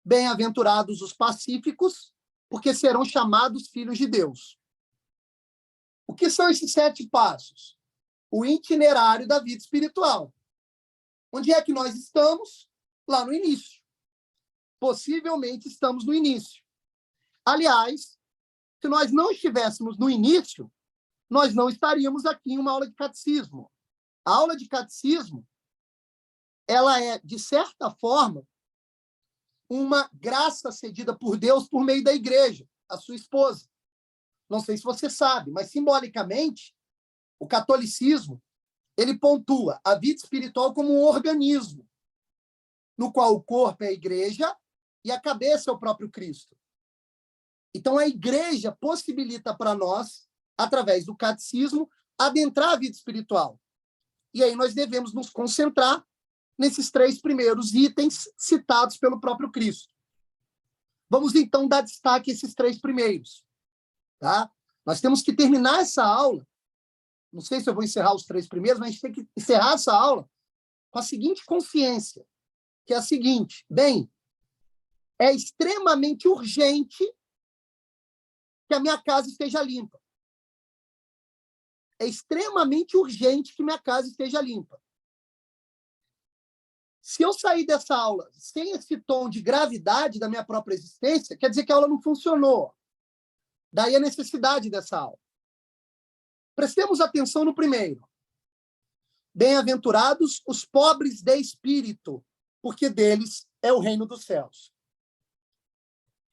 bem-aventurados os pacíficos, porque serão chamados filhos de Deus. O que são esses 7 passos? O itinerário da vida espiritual. Onde é que nós estamos? Lá no início. Possivelmente estamos no início. Aliás, se nós não estivéssemos no início, nós não estaríamos aqui em uma aula de catecismo. A aula de catecismo, ela é, de certa forma, uma graça cedida por Deus por meio da igreja, a sua esposa. Não sei se você sabe, mas simbolicamente, o catolicismo, ele pontua a vida espiritual como um organismo, no qual o corpo é a igreja e a cabeça é o próprio Cristo. Então, a igreja possibilita para nós, através do catecismo, adentrar a vida espiritual. E aí nós devemos nos concentrar nesses 3 primeiros itens citados pelo próprio Cristo. Vamos, então, dar destaque a esses 3 primeiros. Tá? Nós temos que terminar essa aula, não sei se eu vou encerrar os 3 primeiros, mas a gente tem que encerrar essa aula com a seguinte consciência, que é a seguinte, bem, é extremamente urgente que a minha casa esteja limpa. É extremamente urgente que minha casa esteja limpa. Se eu sair dessa aula sem esse tom de gravidade da minha própria existência, quer dizer que a aula não funcionou. Daí a necessidade dessa aula. Prestemos atenção no primeiro. Bem-aventurados os pobres de espírito, porque deles é o reino dos céus.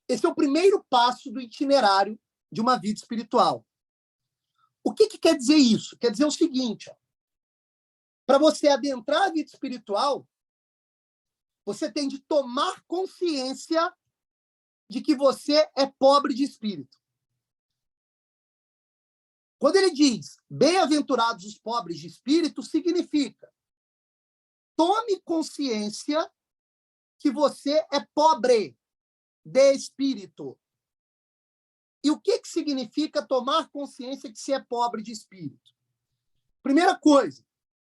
Esse é o primeiro passo do itinerário de uma vida espiritual. O que quer dizer isso? Quer dizer o seguinte, para você adentrar a vida espiritual, você tem de tomar consciência de que você é pobre de espírito. Quando ele diz, bem-aventurados os pobres de espírito, significa, tome consciência que você é pobre de espírito. E o que significa tomar consciência que você é pobre de espírito? Primeira coisa,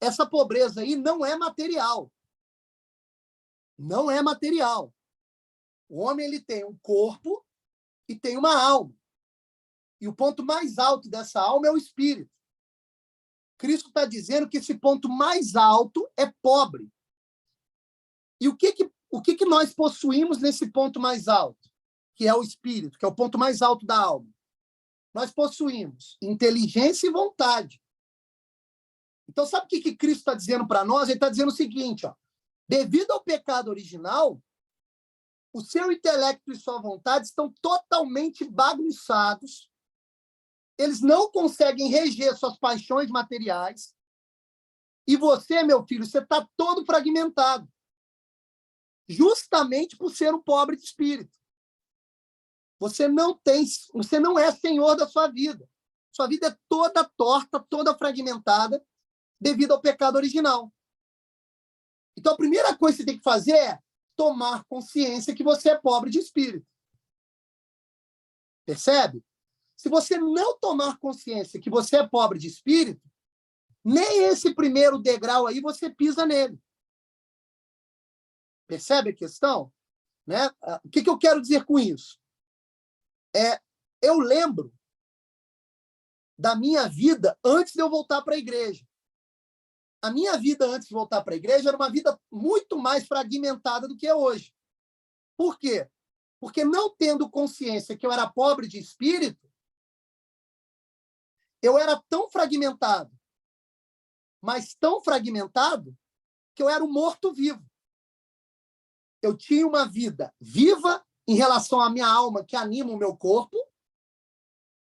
essa pobreza aí não é material. Não é material. O homem ele tem um corpo e tem uma alma. E o ponto mais alto dessa alma é o espírito. Cristo está dizendo que esse ponto mais alto é pobre. E o que nós possuímos nesse ponto mais alto? Que é o espírito, que é o ponto mais alto da alma. Nós possuímos inteligência e vontade. Então, sabe o que Cristo está dizendo para nós? Ele está dizendo o seguinte, devido ao pecado original, o seu intelecto e sua vontade estão totalmente bagunçados. Eles não conseguem reger suas paixões materiais. E você, meu filho, você está todo fragmentado. Justamente por ser um pobre de espírito. Você não é senhor da sua vida. Sua vida é toda torta, toda fragmentada, devido ao pecado original. Então, a primeira coisa que você tem que fazer é tomar consciência que você é pobre de espírito. Percebe? Se você não tomar consciência que você é pobre de espírito, nem esse primeiro degrau aí você pisa nele. Percebe a questão? Né? O que eu quero dizer com isso? Eu lembro da minha vida antes de eu voltar para a igreja. A minha vida antes de voltar para a igreja era uma vida muito mais fragmentada do que é hoje. Por quê? Porque não tendo consciência que eu era pobre de espírito, eu era tão fragmentado, mas tão fragmentado, que eu era um morto-vivo. Eu tinha uma vida viva em relação à minha alma, que anima o meu corpo,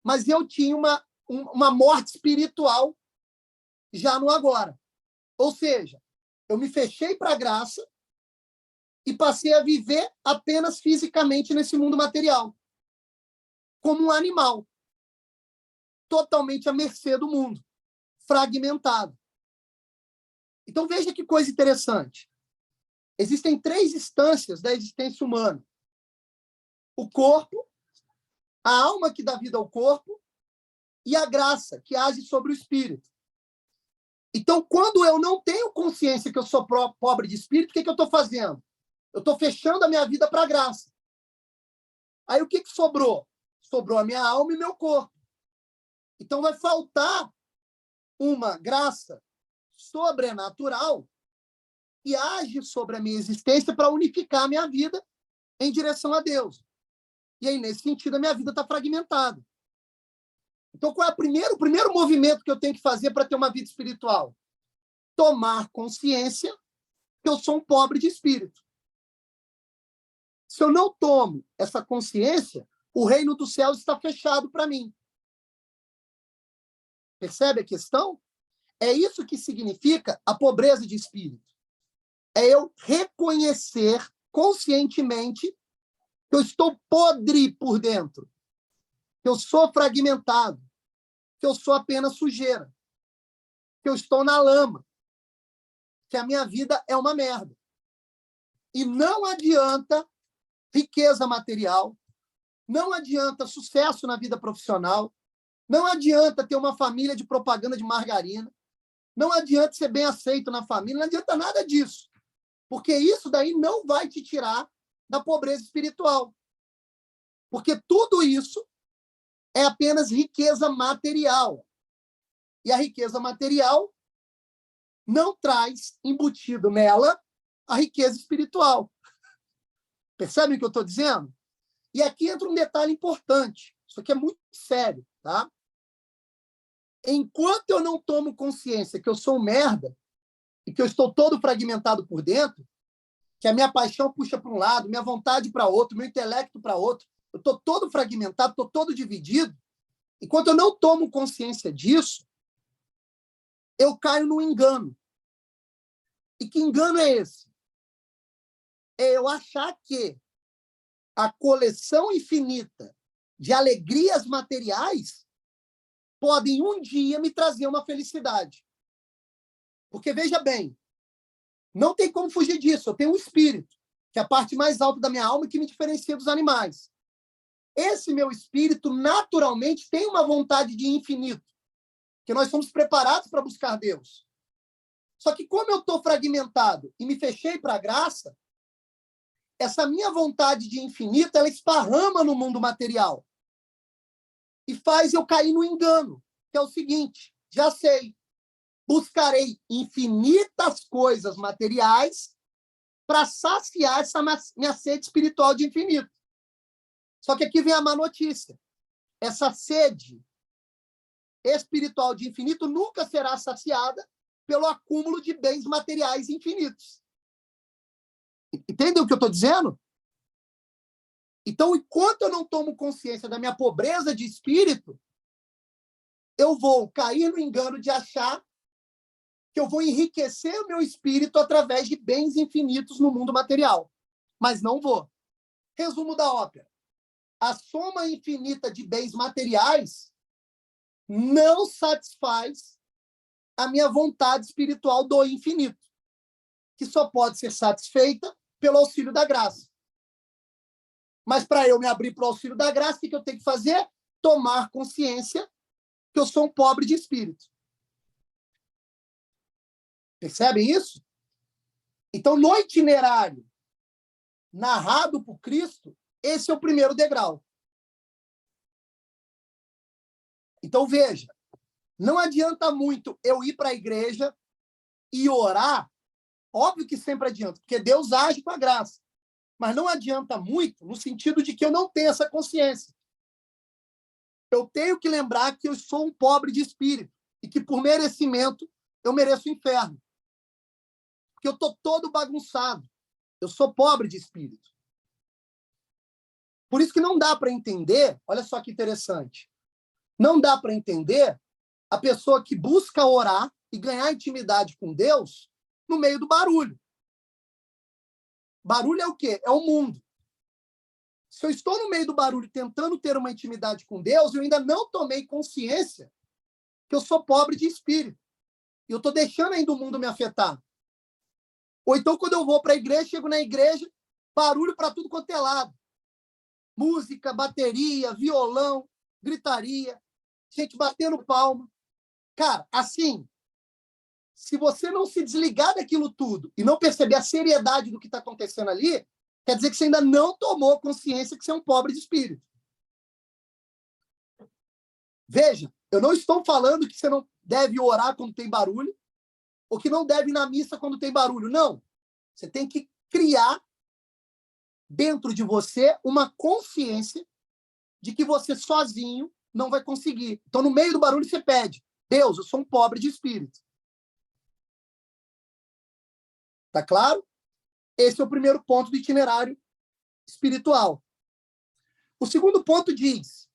mas eu tinha uma morte espiritual já no agora. Ou seja, eu me fechei para a graça e passei a viver apenas fisicamente nesse mundo material, como um animal, totalmente à mercê do mundo, fragmentado. Então, veja que coisa interessante. Existem 3 instâncias da existência humana. O corpo, a alma que dá vida ao corpo e a graça, que age sobre o espírito. Então, quando eu não tenho consciência que eu sou pobre de espírito, o que eu estou fazendo? Eu estou fechando a minha vida para a graça. Aí, o que sobrou? Sobrou a minha alma e meu corpo. Então, vai faltar uma graça sobrenatural que age sobre a minha existência para unificar a minha vida em direção a Deus. E aí, nesse sentido, a minha vida está fragmentada. Então, qual é o primeiro movimento que eu tenho que fazer para ter uma vida espiritual? Tomar consciência que eu sou um pobre de espírito. Se eu não tomo essa consciência, o reino dos céus está fechado para mim. Percebe a questão? É isso que significa a pobreza de espírito. É eu reconhecer conscientemente que eu estou podre por dentro, que eu sou fragmentado, que eu sou apenas sujeira, que eu estou na lama, que a minha vida é uma merda. E não adianta riqueza material, não adianta sucesso na vida profissional, não adianta ter uma família de propaganda de margarina, não adianta ser bem aceito na família, não adianta nada disso. Porque isso daí não vai te tirar da pobreza espiritual. Porque tudo isso é apenas riqueza material. E a riqueza material não traz embutido nela a riqueza espiritual. Percebem o que eu estou dizendo? E aqui entra um detalhe importante. Isso aqui é muito sério, tá? Enquanto eu não tomo consciência que eu sou um merda e que eu estou todo fragmentado por dentro, que a minha paixão puxa para um lado, minha vontade para outro, meu intelecto para outro, eu estou todo fragmentado, estou todo dividido, enquanto eu não tomo consciência disso, eu caio no engano. E que engano é esse? É eu achar que a coleção infinita de alegrias materiais podem um dia me trazer uma felicidade. Porque, veja bem, não tem como fugir disso. Eu tenho um espírito, que é a parte mais alta da minha alma e que me diferencia dos animais. Esse meu espírito, naturalmente, tem uma vontade de infinito, que nós somos preparados para buscar Deus. Só que como eu estou fragmentado e me fechei para a graça, essa minha vontade de infinito, ela esparrama no mundo material e faz eu cair no engano, que é o seguinte, já sei, buscarei infinitas coisas materiais para saciar essa minha sede espiritual de infinito. Só que aqui vem a má notícia. Essa sede espiritual de infinito nunca será saciada pelo acúmulo de bens materiais infinitos. Entendeu o que eu estou dizendo? Então, enquanto eu não tomo consciência da minha pobreza de espírito, eu vou cair no engano de achar que eu vou enriquecer o meu espírito através de bens infinitos no mundo material. Mas não vou. Resumo da ópera. A soma infinita de bens materiais não satisfaz a minha vontade espiritual do infinito, que só pode ser satisfeita pelo auxílio da graça. Mas para eu me abrir para o auxílio da graça, o que eu tenho que fazer? Tomar consciência que eu sou um pobre de espírito. Percebem isso? Então, no itinerário narrado por Cristo, esse é o primeiro degrau. Então, veja, não adianta muito eu ir para a igreja e orar, óbvio que sempre adianta, porque Deus age com a graça, mas não adianta muito no sentido de que eu não tenho essa consciência. Eu tenho que lembrar que eu sou um pobre de espírito e que, por merecimento, eu mereço o inferno. Porque eu estou todo bagunçado. Eu sou pobre de espírito. Por isso que não dá para entender, olha só que interessante, não dá para entender a pessoa que busca orar e ganhar intimidade com Deus no meio do barulho. Barulho é o quê? É o mundo. Se eu estou no meio do barulho tentando ter uma intimidade com Deus, eu ainda não tomei consciência que eu sou pobre de espírito. E eu estou deixando ainda o mundo me afetar. Ou então, quando eu vou para a igreja, chego na igreja, barulho para tudo quanto é lado. Música, bateria, violão, gritaria, gente batendo palma. Cara, assim, se você não se desligar daquilo tudo e não perceber a seriedade do que está acontecendo ali, quer dizer que você ainda não tomou consciência que você é um pobre de espírito. Veja, eu não estou falando que você não deve orar quando tem barulho, ou que não deve ir na missa quando tem barulho. Não. Você tem que criar dentro de você uma consciência de que você sozinho não vai conseguir. Então, no meio do barulho, você pede: Deus, eu sou um pobre de espírito. Tá claro? Esse é o primeiro ponto do itinerário espiritual. O segundo ponto diz: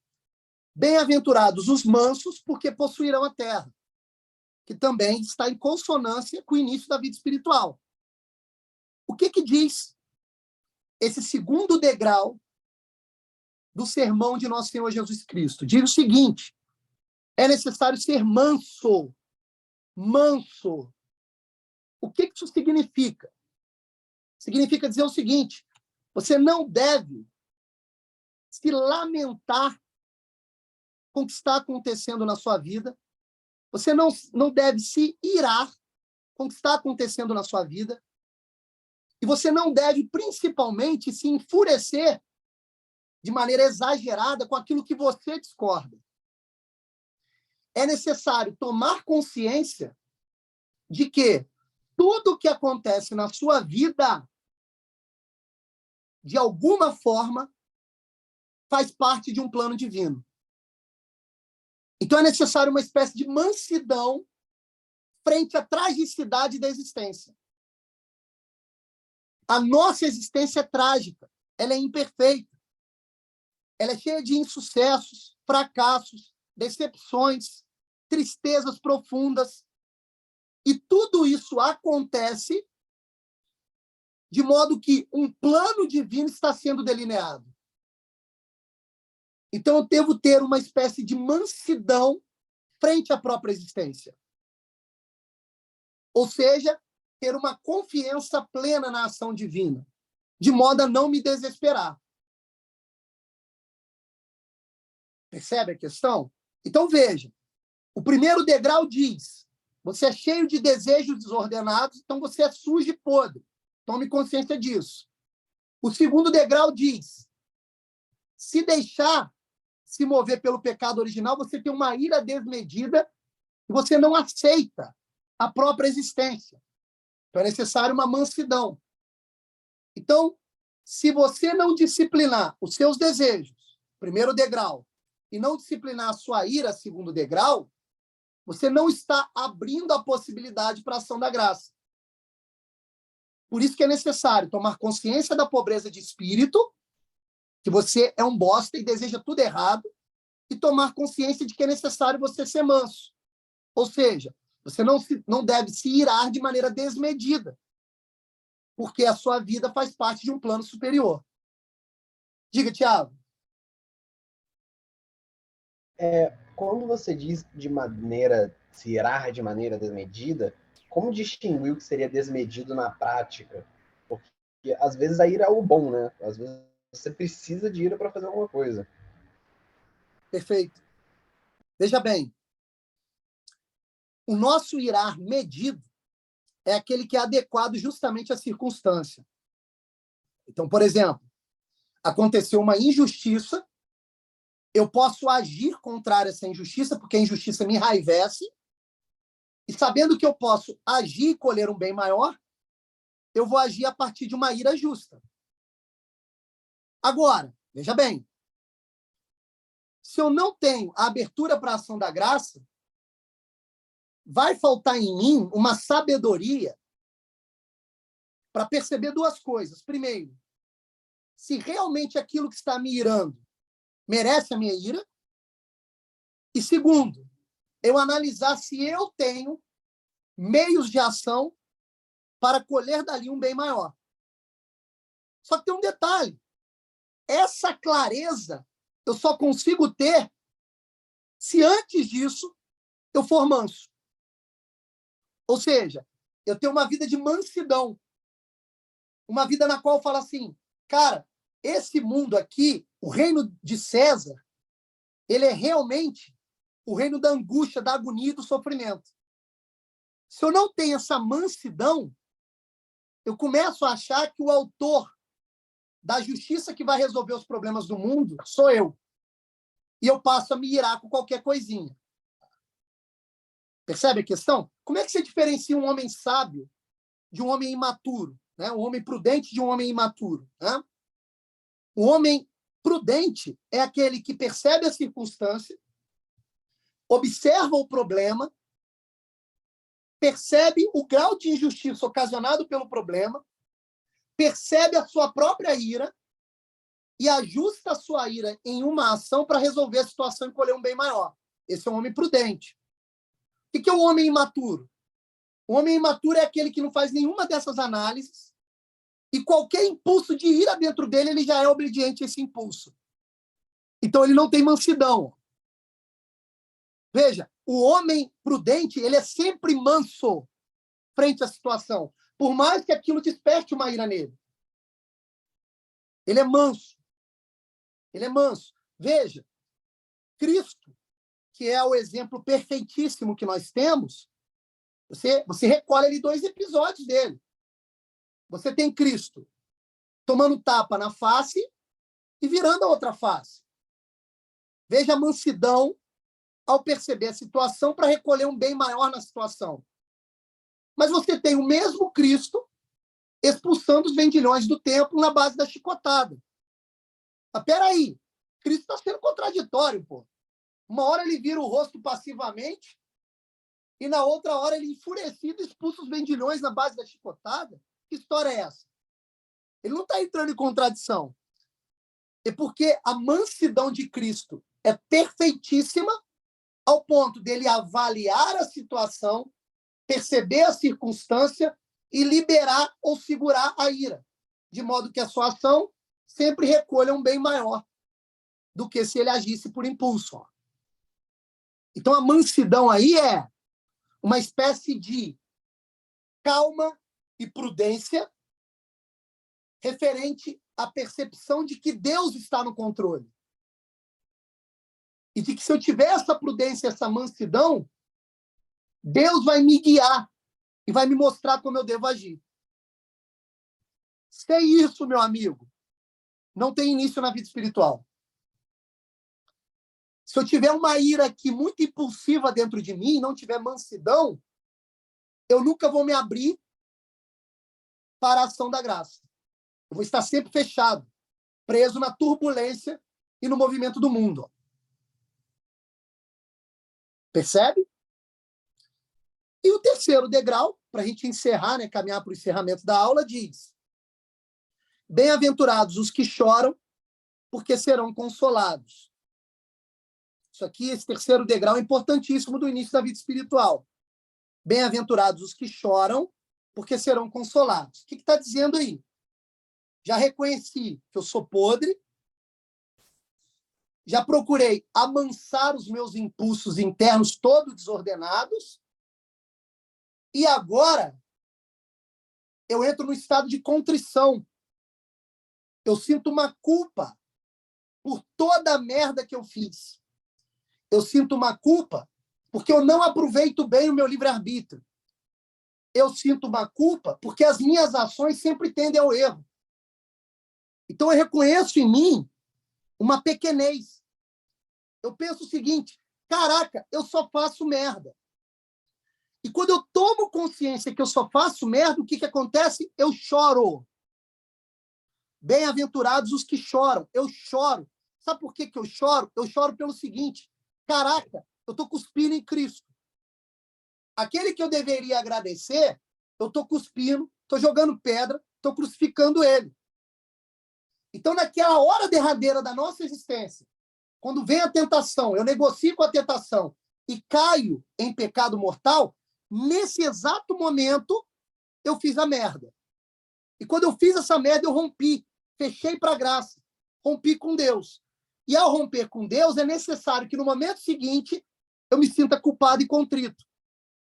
bem-aventurados os mansos, porque possuirão a terra, que também está em consonância com o início da vida espiritual. O que diz esse segundo degrau do sermão de nosso Senhor Jesus Cristo? Diz o seguinte: é necessário ser manso. Manso. O que isso significa? Significa dizer o seguinte: você não deve se lamentar com o que está acontecendo na sua vida. Você não deve se irar com o que está acontecendo na sua vida. E você não deve, principalmente, se enfurecer de maneira exagerada com aquilo que você discorda. É necessário tomar consciência de que tudo que acontece na sua vida, de alguma forma, faz parte de um plano divino. Então é necessário uma espécie de mansidão frente à tragicidade da existência. A nossa existência é trágica, ela é imperfeita, ela é cheia de insucessos, fracassos, decepções, tristezas profundas. E tudo isso acontece de modo que um plano divino está sendo delineado. Então, eu devo ter uma espécie de mansidão frente à própria existência. Ou seja, ter uma confiança plena na ação divina, de modo a não me desesperar. Percebe a questão? Então, veja. O primeiro degrau diz: você é cheio de desejos desordenados, então você é sujo e podre. Tome consciência disso. O segundo degrau diz: se deixar se mover pelo pecado original, você tem uma ira desmedida e você não aceita a própria existência. Então é necessário uma mansidão. Então, se você não disciplinar os seus desejos, primeiro degrau, e não disciplinar a sua ira, segundo degrau, você não está abrindo a possibilidade para a ação da graça. Por isso que é necessário tomar consciência da pobreza de espírito, que você é um bosta e deseja tudo errado, e tomar consciência de que é necessário você ser manso. Ou seja, você não deve se irar de maneira desmedida, porque a sua vida faz parte de um plano superior. Diga, Tiago. Quando você diz de maneira, se irar de maneira desmedida, como distinguir o que seria desmedido na prática? Porque às vezes a ira é o bom, né? Às vezes você precisa de ira para fazer alguma coisa. Perfeito. Veja bem, o nosso irar medido é aquele que é adequado justamente à circunstância. Então, por exemplo, aconteceu uma injustiça, eu posso agir contra essa injustiça, porque a injustiça me enraivece, e sabendo que eu posso agir e colher um bem maior, eu vou agir a partir de uma ira justa. Agora, veja bem, se eu não tenho a abertura para a ação da graça, vai faltar em mim uma sabedoria para perceber duas coisas. Primeiro, se realmente aquilo que está me irando merece a minha ira. E segundo, eu analisar se eu tenho meios de ação para colher dali um bem maior. Só que tem um detalhe. Essa clareza eu só consigo ter se antes disso eu for manso. Ou seja, eu tenho uma vida de mansidão. Uma vida na qual eu falo assim, cara, esse mundo aqui, o reino de César, ele é realmente o reino da angústia, da agonia e do sofrimento. Se eu não tenho essa mansidão, eu começo a achar que o autor da justiça que vai resolver os problemas do mundo sou eu. E eu passo a me irar com qualquer coisinha. Percebe a questão? Como é que você diferencia um homem sábio de um homem imaturo? Né? Um homem prudente de um homem imaturo? Né? O homem prudente é aquele que percebe a circunstância, observa o problema, percebe o grau de injustiça ocasionado pelo problema, percebe a sua própria ira e ajusta a sua ira em uma ação para resolver a situação e colher um bem maior. Esse é um homem prudente. O que é um homem imaturo? O homem imaturo é aquele que não faz nenhuma dessas análises e qualquer impulso de ira dentro dele, ele já é obediente a esse impulso. Então, ele não tem mansidão. Veja, o homem prudente, ele é sempre manso frente à situação, por mais que aquilo desperte uma ira nele. Ele é manso. Ele é manso. Veja, Cristo, que é o exemplo perfeitíssimo que nós temos, você recolhe ali 2 episódios dele. Você tem Cristo tomando tapa na face e virando a outra face. Veja a mansidão ao perceber a situação para recolher um bem maior na situação. Mas você tem o mesmo Cristo expulsando os vendilhões do templo na base da chicotada. Mas peraí, Cristo está sendo contraditório, pô. Uma hora ele vira o rosto passivamente e na outra hora ele, enfurecido, expulsa os vendilhões na base da chicotada. Que história é essa? Ele não está entrando em contradição. É porque a mansidão de Cristo é perfeitíssima ao ponto dele avaliar a situação, perceber a circunstância e liberar ou segurar a ira, de modo que a sua ação sempre recolha um bem maior do que se ele agisse por impulso. Então, a mansidão aí é uma espécie de calma e prudência referente à percepção de que Deus está no controle. E de que se eu tiver essa prudência, essa mansidão, Deus vai me guiar e vai me mostrar como eu devo agir. Sem isso, meu amigo, não tem início na vida espiritual. Se eu tiver uma ira aqui muito impulsiva dentro de mim, não tiver mansidão, eu nunca vou me abrir para a ação da graça. Eu vou estar sempre fechado, preso na turbulência e no movimento do mundo. Percebe? E o terceiro degrau, para a gente encerrar, né, caminhar para o encerramento da aula, diz: bem-aventurados os que choram, porque serão consolados. Isso aqui, esse terceiro degrau é importantíssimo do início da vida espiritual. Bem-aventurados os que choram, porque serão consolados. O que está dizendo aí? Já reconheci que eu sou podre, já procurei amansar os meus impulsos internos todos desordenados, e agora eu entro no estado de contrição. Eu sinto uma culpa por toda a merda que eu fiz. Eu sinto uma culpa porque eu não aproveito bem o meu livre-arbítrio. Eu sinto uma culpa porque as minhas ações sempre tendem ao erro. Então, eu reconheço em mim uma pequenez. Eu penso o seguinte: caraca, eu só faço merda. E quando eu tomo consciência que eu só faço merda, o que acontece? Eu choro. Bem-aventurados os que choram. Eu choro. Sabe por que eu choro? Eu choro pelo seguinte: caraca, eu estou cuspindo em Cristo. Aquele que eu deveria agradecer, eu estou cuspindo, estou jogando pedra, estou crucificando ele. Então, naquela hora derradeira da nossa existência, quando vem a tentação, eu negocio com a tentação e caio em pecado mortal, nesse exato momento, eu fiz a merda. E quando eu fiz essa merda, eu rompi, fechei para a graça, rompi com Deus. E ao romper com Deus, é necessário que no momento seguinte eu me sinta culpado e contrito.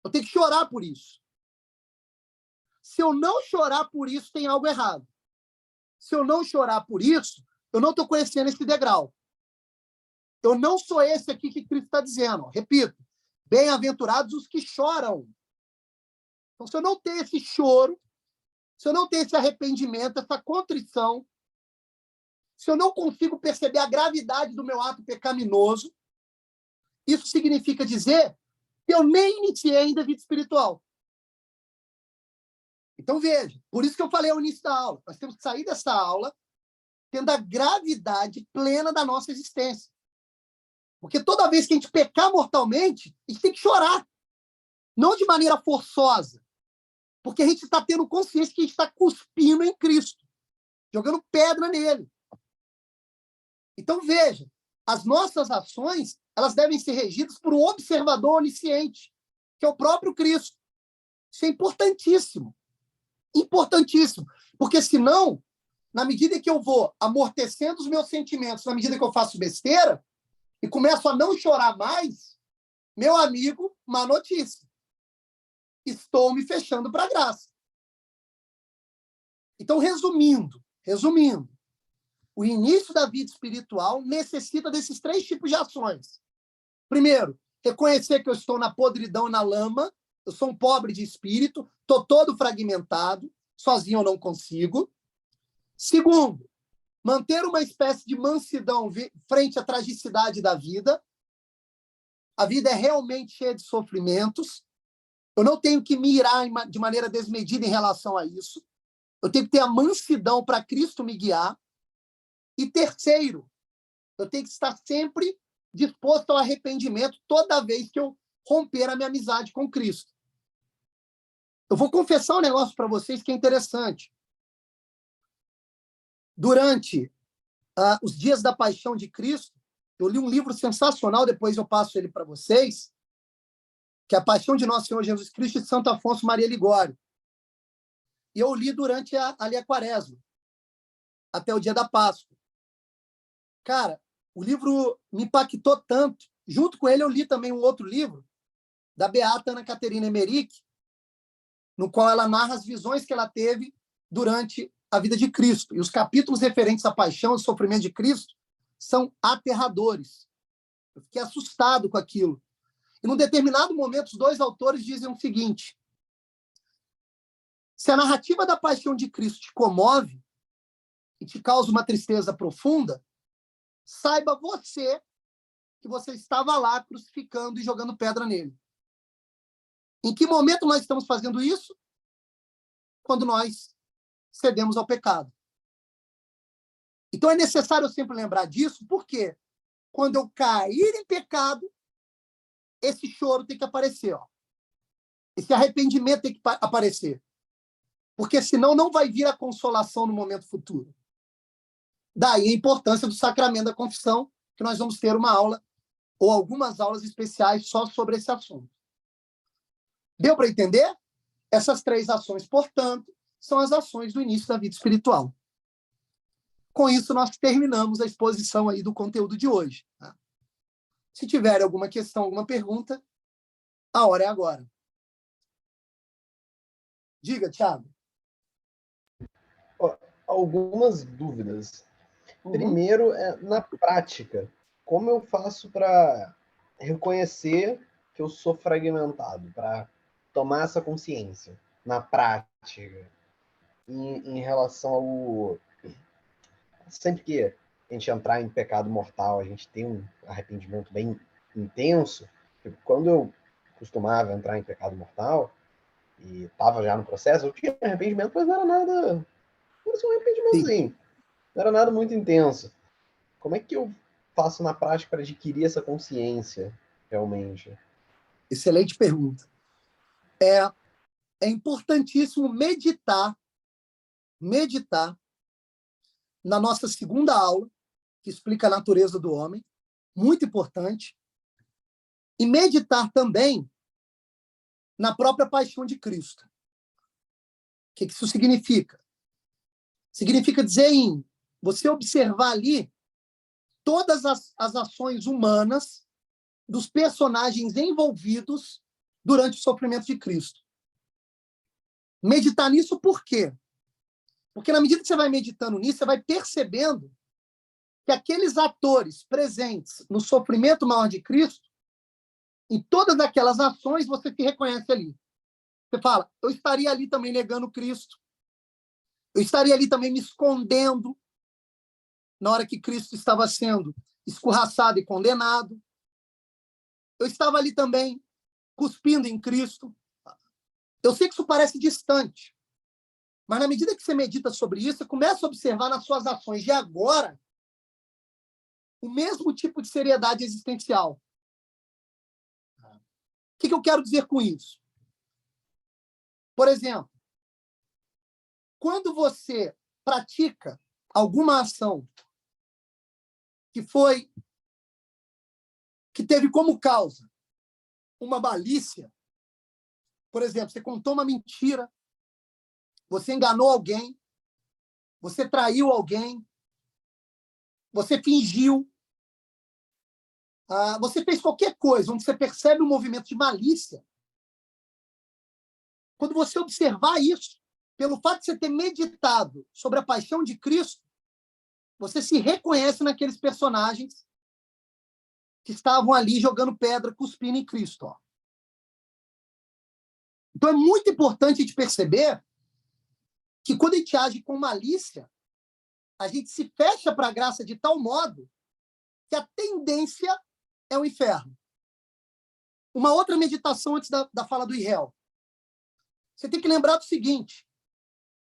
Eu tenho que chorar por isso. Se eu não chorar por isso, tem algo errado. Se eu não chorar por isso, eu não estou conhecendo esse degrau. Eu não sou esse aqui que Cristo está dizendo. Repito, bem-aventurados os que choram. Então, se eu não tenho esse choro, se eu não tenho esse arrependimento, essa contrição, se eu não consigo perceber a gravidade do meu ato pecaminoso, isso significa dizer que eu nem iniciei ainda a vida espiritual. Então, veja, por isso que eu falei ao início da aula, nós temos que sair dessa aula tendo a gravidade plena da nossa existência. Porque toda vez que a gente pecar mortalmente, a gente tem que chorar. Não de maneira forçosa. Porque a gente está tendo consciência que a gente está cuspindo em Cristo. Jogando pedra nele. Então, veja, as nossas ações, elas devem ser regidas por um observador onisciente, que é o próprio Cristo. Isso é importantíssimo. Importantíssimo. Porque, senão, na medida que eu vou amortecendo os meus sentimentos, na medida que eu faço besteira, e começo a não chorar mais, meu amigo, má notícia. Estou me fechando para a graça. Então, resumindo, o início da vida espiritual necessita desses 3 tipos de ações. Primeiro, reconhecer que eu estou na podridão e na lama, eu sou um pobre de espírito, estou todo fragmentado, sozinho eu não consigo. Segundo, manter uma espécie de mansidão frente à tragicidade da vida. A vida é realmente cheia de sofrimentos. Eu não tenho que mirar de maneira desmedida em relação a isso. Eu tenho que ter a mansidão para Cristo me guiar. E terceiro, eu tenho que estar sempre disposto ao arrependimento toda vez que eu romper a minha amizade com Cristo. Eu vou confessar um negócio para vocês que é interessante. Durante os dias da paixão de Cristo, eu li um livro sensacional, depois eu passo ele para vocês, que é A Paixão de Nosso Senhor Jesus Cristo de Santo Afonso Maria Ligório. E eu li durante a Quaresma, até o dia da Páscoa. Cara, o livro me impactou tanto. Junto com ele, eu li também um outro livro, da beata Ana Caterina Emmerich, no qual ela narra as visões que ela teve durante a vida de Cristo. E os capítulos referentes à paixão e sofrimento de Cristo são aterradores. Eu fiquei assustado com aquilo. E, num determinado momento, os dois autores dizem o seguinte: se a narrativa da paixão de Cristo te comove e te causa uma tristeza profunda, saiba você que você estava lá crucificando e jogando pedra nele. Em que momento nós estamos fazendo isso? Quando nós cedemos ao pecado. Então é necessário sempre lembrar disso, porque quando eu cair em pecado, esse choro tem que aparecer, ó. Esse arrependimento tem que aparecer. Porque senão não vai vir a consolação no momento futuro. Daí a importância do sacramento da confissão, que nós vamos ter uma aula ou algumas aulas especiais só sobre esse assunto. Deu para entender? Essas 3 ações, portanto, são as ações do início da vida espiritual. Com isso, nós terminamos a exposição aí do conteúdo de hoje. Tá? Se tiver alguma questão, alguma pergunta, a hora é agora. Diga, Thiago. Algumas dúvidas. Primeiro, na prática, como eu faço para reconhecer que eu sou fragmentado, para tomar essa consciência na prática, em relação ao... Sempre que a gente entrar em pecado mortal, a gente tem um arrependimento bem intenso. Quando eu costumava entrar em pecado mortal e estava já no processo, eu tinha arrependimento, mas não era nada... Era só um arrependimentozinho. Não era nada muito intenso. Como é que eu faço na prática para adquirir essa consciência, realmente? Excelente pergunta. É importantíssimo meditar na nossa segunda aula, que explica a natureza do homem, muito importante, e meditar também na própria paixão de Cristo. O que isso significa? Significa dizer você observar ali todas as ações humanas dos personagens envolvidos durante o sofrimento de Cristo. Meditar nisso por quê? Porque na medida que você vai meditando nisso, você vai percebendo que aqueles atores presentes no sofrimento maior de Cristo, em todas aquelas ações, você se reconhece ali. Você fala, eu estaria ali também negando Cristo. Eu estaria ali também me escondendo na hora que Cristo estava sendo escorraçado e condenado. Eu estava ali também cuspindo em Cristo. Eu sei que isso parece distante, mas na medida que você medita sobre isso, você começa a observar nas suas ações de agora o mesmo tipo de seriedade existencial. O que eu quero dizer com isso? Por exemplo, quando você pratica alguma ação que teve como causa uma malícia, por exemplo, você contou uma mentira, você enganou alguém, você traiu alguém, você fingiu, você fez qualquer coisa onde você percebe um movimento de malícia. Quando você observar isso, pelo fato de você ter meditado sobre a paixão de Cristo, você se reconhece naqueles personagens que estavam ali jogando pedra, cuspindo em Cristo. Ó. Então é muito importante a gente perceber que quando a gente age com malícia, a gente se fecha para a graça de tal modo que a tendência é o inferno. Uma outra meditação antes da fala do Irel. Você tem que lembrar do seguinte: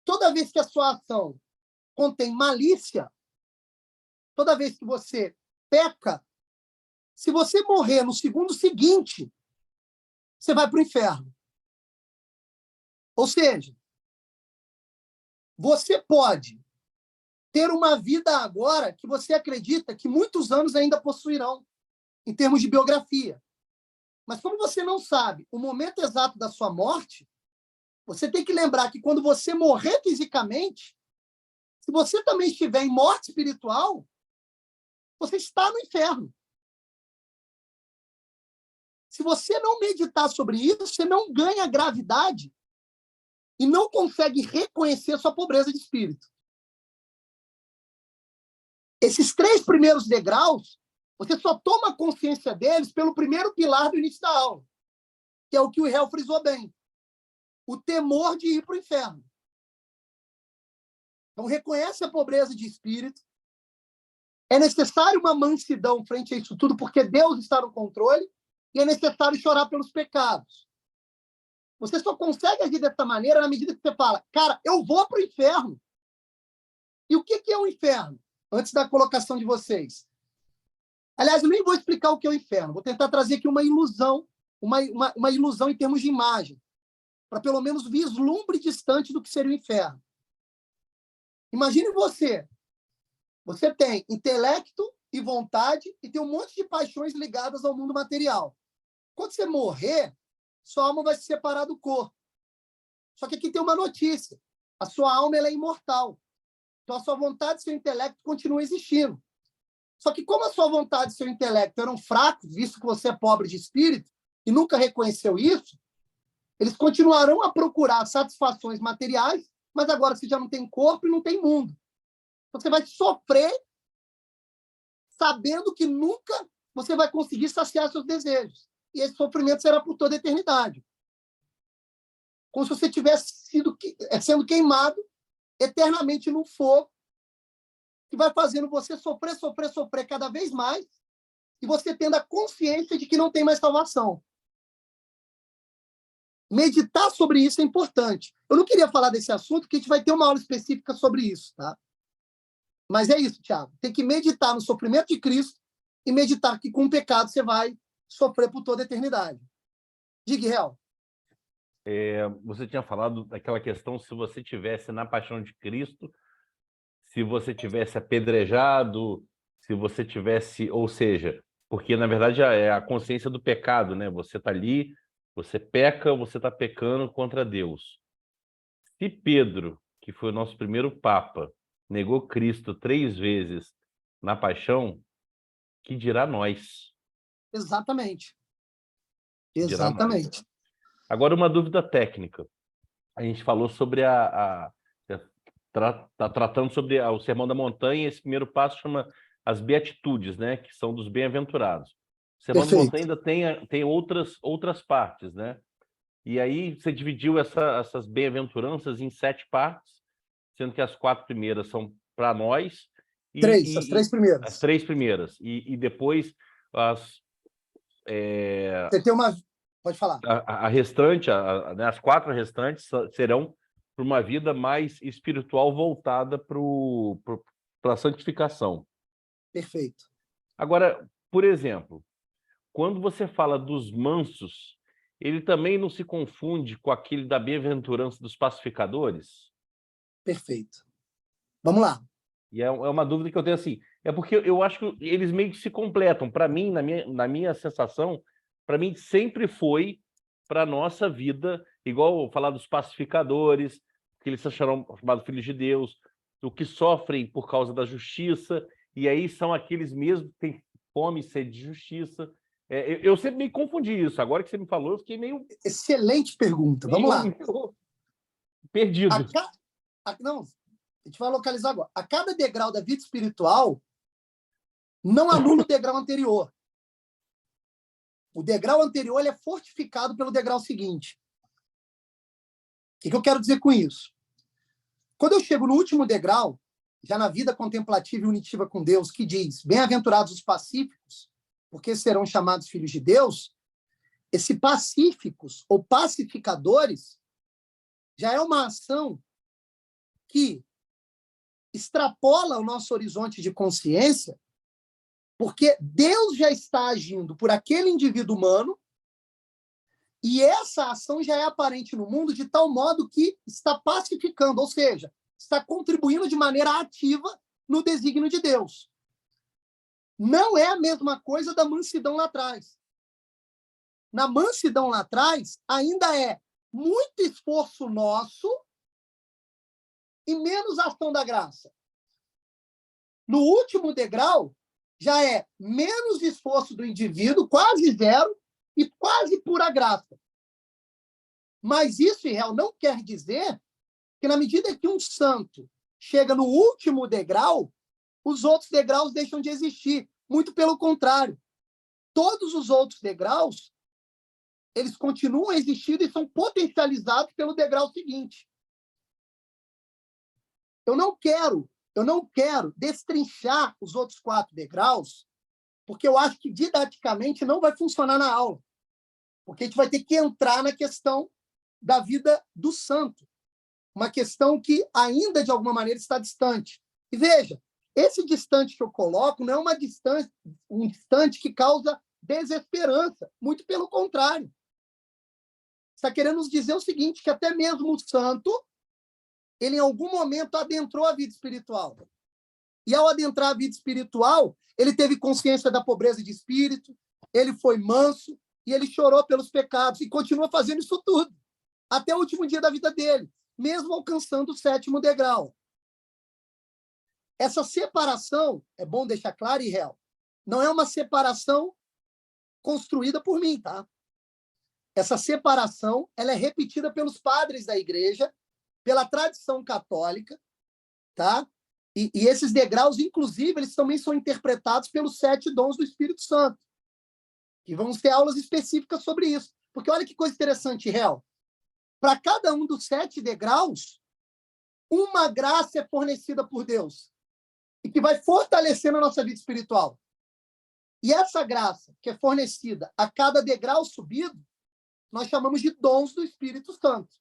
toda vez que a sua ação contém malícia, toda vez que você peca, se você morrer no segundo seguinte, você vai para o inferno. Ou seja, você pode ter uma vida agora que você acredita que muitos anos ainda possuirão, em termos de biografia. Mas como você não sabe o momento exato da sua morte, você tem que lembrar que quando você morrer fisicamente, se você também estiver em morte espiritual, você está no inferno. Se você não meditar sobre isso, você não ganha gravidade e não consegue reconhecer sua pobreza de espírito. Esses 3 primeiros degraus, você só toma consciência deles pelo primeiro pilar do início da aula, que é o que o Hell frisou bem: o temor de ir para o inferno. Então, reconhece a pobreza de espírito. É necessário uma mansidão frente a isso tudo, porque Deus está no controle, e é necessário chorar pelos pecados. Você só consegue agir dessa maneira na medida que você fala: cara, eu vou para o inferno. E o que é o inferno? Antes da colocação de vocês. Aliás, eu nem vou explicar o que é o inferno. Vou tentar trazer aqui uma ilusão, uma ilusão em termos de imagem, para pelo menos vislumbre distante do que seria o inferno. Imagine você. Você tem intelecto e vontade e tem um monte de paixões ligadas ao mundo material. Quando você morrer, sua alma vai se separar do corpo. Só que aqui tem uma notícia: a sua alma ela é imortal. Então, a sua vontade e seu intelecto continuam existindo. Só que como a sua vontade e seu intelecto eram fracos, visto que você é pobre de espírito, e nunca reconheceu isso, eles continuarão a procurar satisfações materiais, mas agora você já não tem corpo e não tem mundo. Você vai sofrer sabendo que nunca você vai conseguir saciar seus desejos. E esse sofrimento será por toda a eternidade. Como se você tivesse sendo queimado eternamente no fogo, que vai fazendo você sofrer, sofrer, sofrer cada vez mais, e você tendo a consciência de que não tem mais salvação. Meditar sobre isso é importante. Eu não queria falar desse assunto, porque a gente vai ter uma aula específica sobre isso, tá? Mas é isso, Thiago. Tem que meditar no sofrimento de Cristo e meditar que com o pecado você vai sofrer por toda a eternidade. Diga, Hel. Você tinha falado daquela questão: se você tivesse na paixão de Cristo, se você tivesse apedrejado, se você tivesse, ou seja, porque na verdade é a consciência do pecado, né? Você está ali, você peca, você está pecando contra Deus. Se Pedro, que foi o nosso primeiro Papa, negou Cristo 3 vezes na paixão, que dirá nós? Exatamente. Dirá nós. Exatamente. Agora, uma dúvida técnica. A gente falou sobre tá tratando sobre o Sermão da Montanha. Esse primeiro passo chama as Beatitudes, né? Que são dos bem-aventurados. O Sermão da Montanha ainda tem outras partes, né? E aí você dividiu essas bem-aventuranças em 7 partes, sendo que as 4 primeiras são para nós. As 3 primeiras. As 3 primeiras. E depois Você tem uma... Pode falar. A restante, né, as 4 restantes serão para uma vida mais espiritual voltada para a santificação. Perfeito. Agora, por exemplo, quando você fala dos mansos, ele também não se confunde com aquele da bem-aventurança dos pacificadores? Perfeito. Vamos lá. E é uma dúvida que eu tenho assim. É porque eu acho que eles meio que se completam. Para mim, na minha sensação, para mim sempre foi para a nossa vida, igual falar dos pacificadores, que eles são chamados filhos de Deus, o que sofrem por causa da justiça, e aí são aqueles mesmos que têm fome e sede de justiça. Eu sempre me confundi isso. Agora que você me falou, eu fiquei meio... Excelente pergunta. Vamos lá. Perdido. Não, a gente vai localizar agora. A cada degrau da vida espiritual, não anula o degrau anterior. O degrau anterior ele é fortificado pelo degrau seguinte. O que eu quero dizer com isso? Quando eu chego no último degrau, já na vida contemplativa e unitiva com Deus, que diz: bem-aventurados os pacíficos, porque serão chamados filhos de Deus, esse pacíficos ou pacificadores já é uma ação que extrapola o nosso horizonte de consciência, porque Deus já está agindo por aquele indivíduo humano e essa ação já é aparente no mundo de tal modo que está pacificando, ou seja, está contribuindo de maneira ativa no desígnio de Deus. Não é a mesma coisa da mansidão lá atrás. Na mansidão lá atrás, ainda é muito esforço nosso e menos ação da graça. No último degrau, já é menos esforço do indivíduo, quase zero, e quase pura graça. Mas isso, em real, não quer dizer que, na medida que um santo chega no último degrau, os outros degraus deixam de existir. Muito pelo contrário. Todos os outros degraus, eles continuam existindo e são potencializados pelo degrau seguinte. Eu não quero destrinchar os outros 4 degraus, porque eu acho que didaticamente não vai funcionar na aula. Porque a gente vai ter que entrar na questão da vida do santo. Uma questão que ainda, de alguma maneira, está distante. E veja, esse distante que eu coloco não é um distante que causa desesperança. Muito pelo contrário. Está querendo nos dizer o seguinte, que até mesmo o santo, ele em algum momento adentrou a vida espiritual. E ao adentrar a vida espiritual, ele teve consciência da pobreza de espírito, ele foi manso e ele chorou pelos pecados e continua fazendo isso tudo, até o último dia da vida dele, mesmo alcançando o 7º degrau. Essa separação, é bom deixar claro e real, não é uma separação construída por mim, tá? Essa separação, ela é repetida pelos padres da igreja, pela tradição católica, tá? E esses degraus, inclusive, eles também são interpretados pelos 7 dons do Espírito Santo, que vão ter aulas específicas sobre isso. Porque olha que coisa interessante, real. Para cada um dos 7 degraus, uma graça é fornecida por Deus e que vai fortalecendo a nossa vida espiritual. E essa graça que é fornecida a cada degrau subido, nós chamamos de dons do Espírito Santo.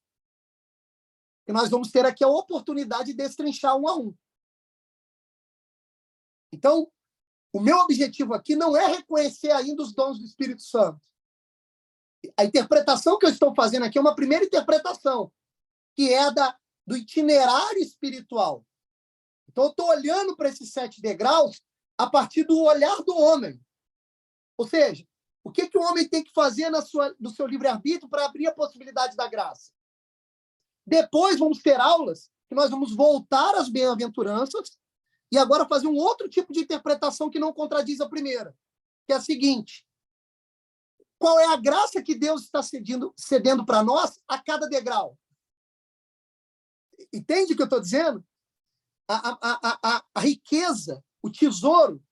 E nós vamos ter aqui a oportunidade de destrinchar um a um. Então, o meu objetivo aqui não é reconhecer ainda os dons do Espírito Santo. A interpretação que eu estou fazendo aqui é uma primeira interpretação, que é do itinerário espiritual. Então, eu estou olhando para esses 7 degraus a partir do olhar do homem. Ou seja, o que o homem tem que fazer no seu livre-arbítrio para abrir a possibilidade da graça? Depois vamos ter aulas que nós vamos voltar às bem-aventuranças e agora fazer um outro tipo de interpretação que não contradiz a primeira, que é a seguinte: qual é a graça que Deus está cedendo para nós a cada degrau? Entende o que eu estou dizendo? A riqueza, o tesouro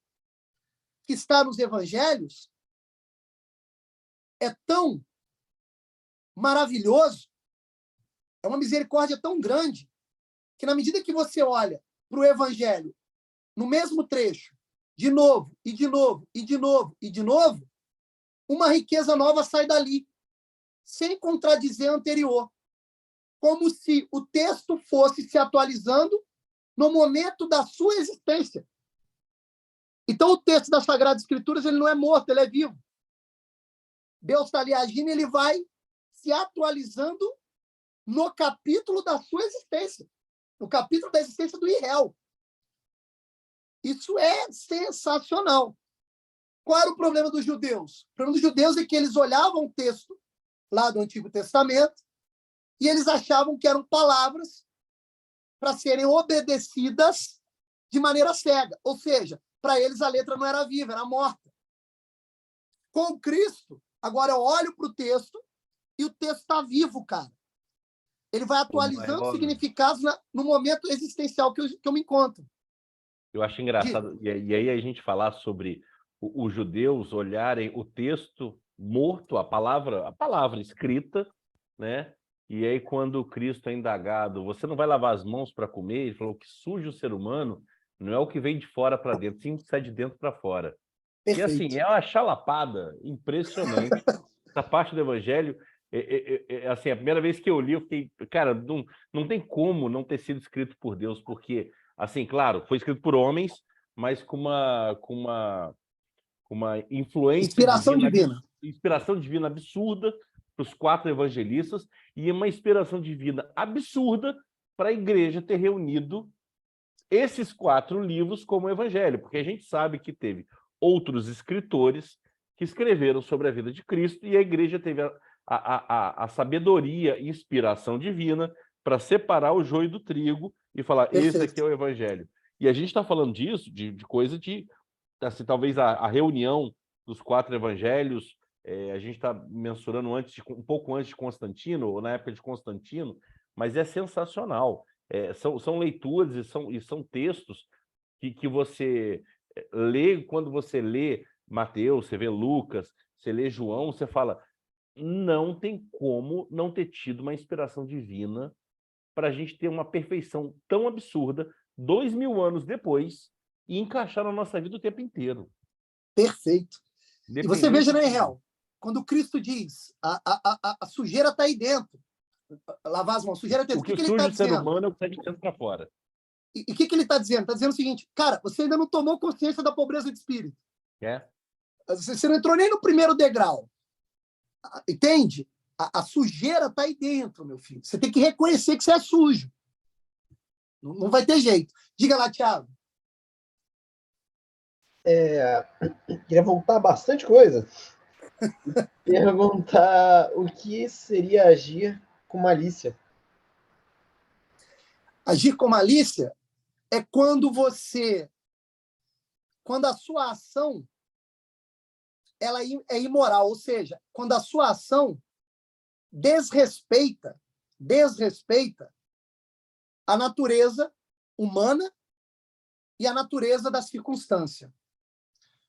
que está nos evangelhos é tão maravilhoso, é uma misericórdia tão grande, que na medida que você olha para o evangelho no mesmo trecho, de novo, e de novo, e de novo, e de novo, uma riqueza nova sai dali, sem contradizer a anterior, como se o texto fosse se atualizando no momento da sua existência. Então, o texto das Sagradas Escrituras ele não é morto, ele é vivo. Deus está ali agindo, ele vai se atualizando no capítulo da sua existência, no capítulo da existência do irreal. Isso é sensacional. Qual era o problema dos judeus? O problema dos judeus é que eles olhavam o texto lá do Antigo Testamento e eles achavam que eram palavras para serem obedecidas de maneira cega. Ou seja, para eles a letra não era viva, era morta. Com Cristo, agora eu olho para o texto e o texto está vivo, cara. Ele vai atualizando significados no momento existencial que eu me encontro. Eu acho engraçado, e aí a gente falar sobre os judeus olharem o texto morto, a palavra escrita, né? E aí quando Cristo é indagado, você não vai lavar as mãos para comer? Ele falou que suja o ser humano não é o que vem de fora para dentro, sim o que sai de dentro para fora. Perfeito. E assim, é uma chalapada impressionante essa parte do evangelho, Assim, a primeira vez que eu li, eu fiquei, cara, não tem como não ter sido escrito por Deus, porque, assim, claro, foi escrito por homens, mas com uma influência Inspiração divina, divina. inspiração divina absurda para os 4 evangelistas e uma inspiração divina absurda para a igreja ter reunido esses 4 livros como evangelho, porque a gente sabe que teve outros escritores que escreveram sobre a vida de Cristo e a igreja teve a sabedoria e inspiração divina para separar o joio do trigo e falar, esse Perfeito. aqui é o evangelho. E a gente está falando disso, de coisa de, assim, talvez a reunião dos 4 evangelhos, a gente está mensurando um pouco antes de Constantino, ou na época de Constantino, mas é sensacional. São leituras e são textos que você lê, quando você lê Mateus, você vê Lucas, você lê João, você fala, não tem como não ter tido uma inspiração divina para a gente ter uma perfeição tão absurda 2000 anos depois e encaixar na nossa vida o tempo inteiro. Perfeito. E você veja, né, Independente Real? Quando Cristo diz, a sujeira está aí dentro. Lavar as mãos, sujeira dentro. o que ele está surge o ser dizendo? humano é o que sai de dentro para fora. E o que ele está dizendo? Está dizendo o seguinte, cara, você ainda não tomou consciência da pobreza de espírito. Você não entrou nem no primeiro degrau. Entende? A sujeira está aí dentro, meu filho. Você tem que reconhecer que você é sujo. Não vai ter jeito. Diga lá, Thiago. Queria voltar bastante coisa. Perguntar o que seria agir com malícia. Agir com malícia é quando a sua ação ela é imoral, ou seja, quando a sua ação desrespeita a natureza humana e a natureza da circunstância.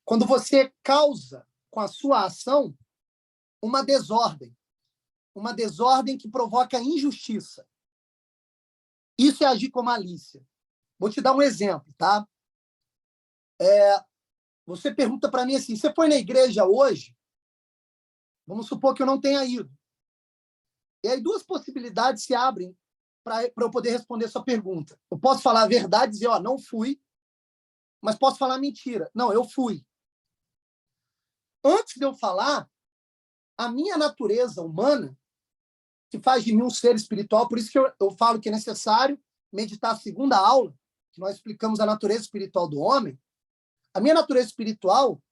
Quando você causa com a sua ação uma desordem que provoca injustiça. Isso é agir com malícia. Vou te dar um exemplo, tá? Você pergunta para mim assim, você foi na igreja hoje? Vamos supor que eu não tenha ido. E aí 2 possibilidades se abrem para eu poder responder sua pergunta. Eu posso falar a verdade e dizer, não fui, mas posso falar mentira. Não, eu fui. Antes de eu falar, a minha natureza humana, que faz de mim um ser espiritual, por isso que eu falo que é necessário meditar a segunda aula, que nós explicamos a natureza espiritual do homem. A minha natureza espiritual,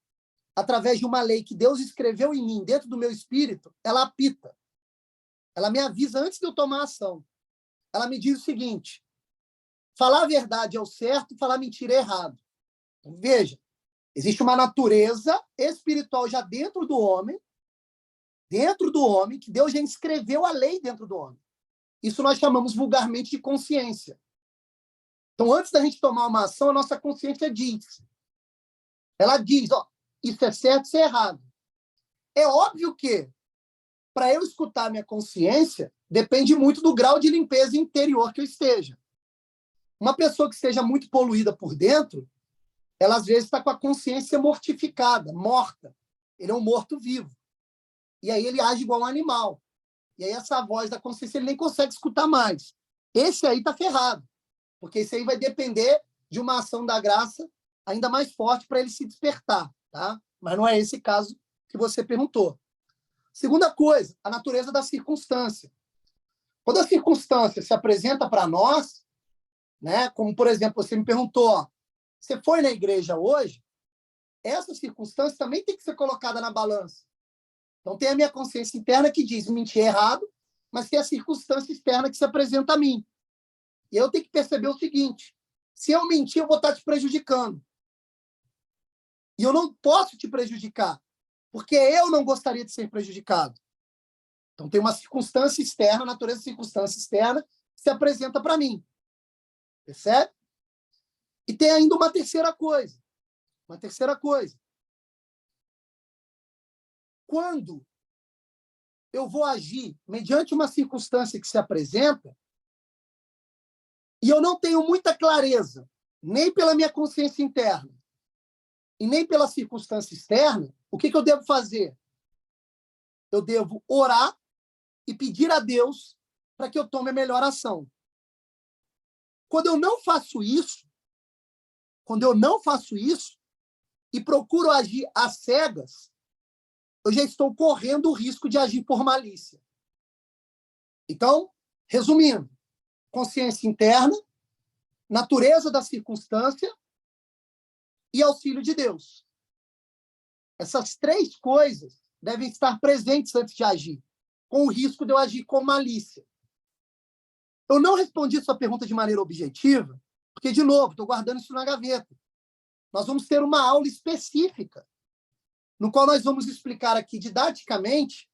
através de uma lei que Deus escreveu em mim, dentro do meu espírito, ela apita. Ela me avisa antes de eu tomar ação. Ela me diz o seguinte, falar a verdade é o certo, falar mentira é errado. Então, veja, existe uma natureza espiritual já dentro do homem, que Deus já escreveu a lei dentro do homem. Isso nós chamamos vulgarmente de consciência. Então, antes da gente tomar uma ação, a nossa consciência diz. Ela diz, isso é certo, isso é errado. É óbvio que, para eu escutar minha consciência, depende muito do grau de limpeza interior que eu esteja. Uma pessoa que esteja muito poluída por dentro, ela às vezes está com a consciência mortificada, morta. Ele é um morto-vivo. E aí ele age igual um animal. E aí essa voz da consciência ele nem consegue escutar mais. Esse aí está ferrado. Porque esse aí vai depender de uma ação da graça ainda mais forte para ele se despertar. Tá? Mas não é esse caso que você perguntou. Segunda coisa, a natureza da circunstância. Quando a circunstância se apresenta para nós, né, como, por exemplo, você me perguntou, você foi na igreja hoje? Essa circunstância também tem que ser colocada na balança. Então, tem a minha consciência interna que diz mentir errado, mas tem a circunstância externa que se apresenta a mim. E eu tenho que perceber o seguinte, se eu mentir, eu vou estar te prejudicando. E eu não posso te prejudicar, porque eu não gostaria de ser prejudicado. Então, tem uma circunstância externa, a natureza da circunstância externa, que se apresenta para mim. Percebe? E tem ainda uma terceira coisa. Quando eu vou agir mediante uma circunstância que se apresenta e eu não tenho muita clareza, nem pela minha consciência interna e nem pela circunstância externa, o que eu devo fazer? Eu devo orar e pedir a Deus para que eu tome a melhor ação. Quando eu não faço isso, e procuro agir às cegas, eu já estou correndo o risco de agir por malícia. Então, resumindo, consciência interna, natureza da circunstância e auxílio de Deus. Essas três coisas devem estar presentes antes de agir, com o risco de eu agir com malícia. Eu não respondi sua pergunta de maneira objetiva, porque, de novo, estou guardando isso na gaveta. Nós vamos ter uma aula específica, no qual nós vamos explicar aqui didaticamente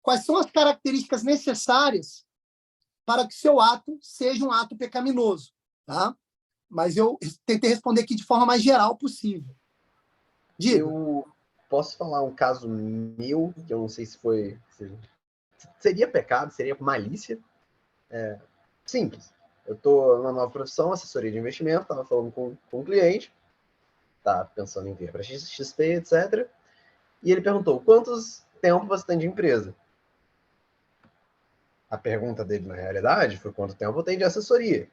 quais são as características necessárias para que seu ato seja um ato pecaminoso, tá? Mas eu tentei responder aqui de forma mais geral possível. Diga. Eu posso falar um caso meu, que eu não sei se foi... Seria pecado, seria malícia. Simples. Eu estou numa nova profissão, assessoria de investimento, estava falando com um cliente, tá pensando em vir para XP, etc. E ele perguntou, quantos tempo você tem de empresa? A pergunta dele, na realidade, foi quanto tempo eu tenho de assessoria.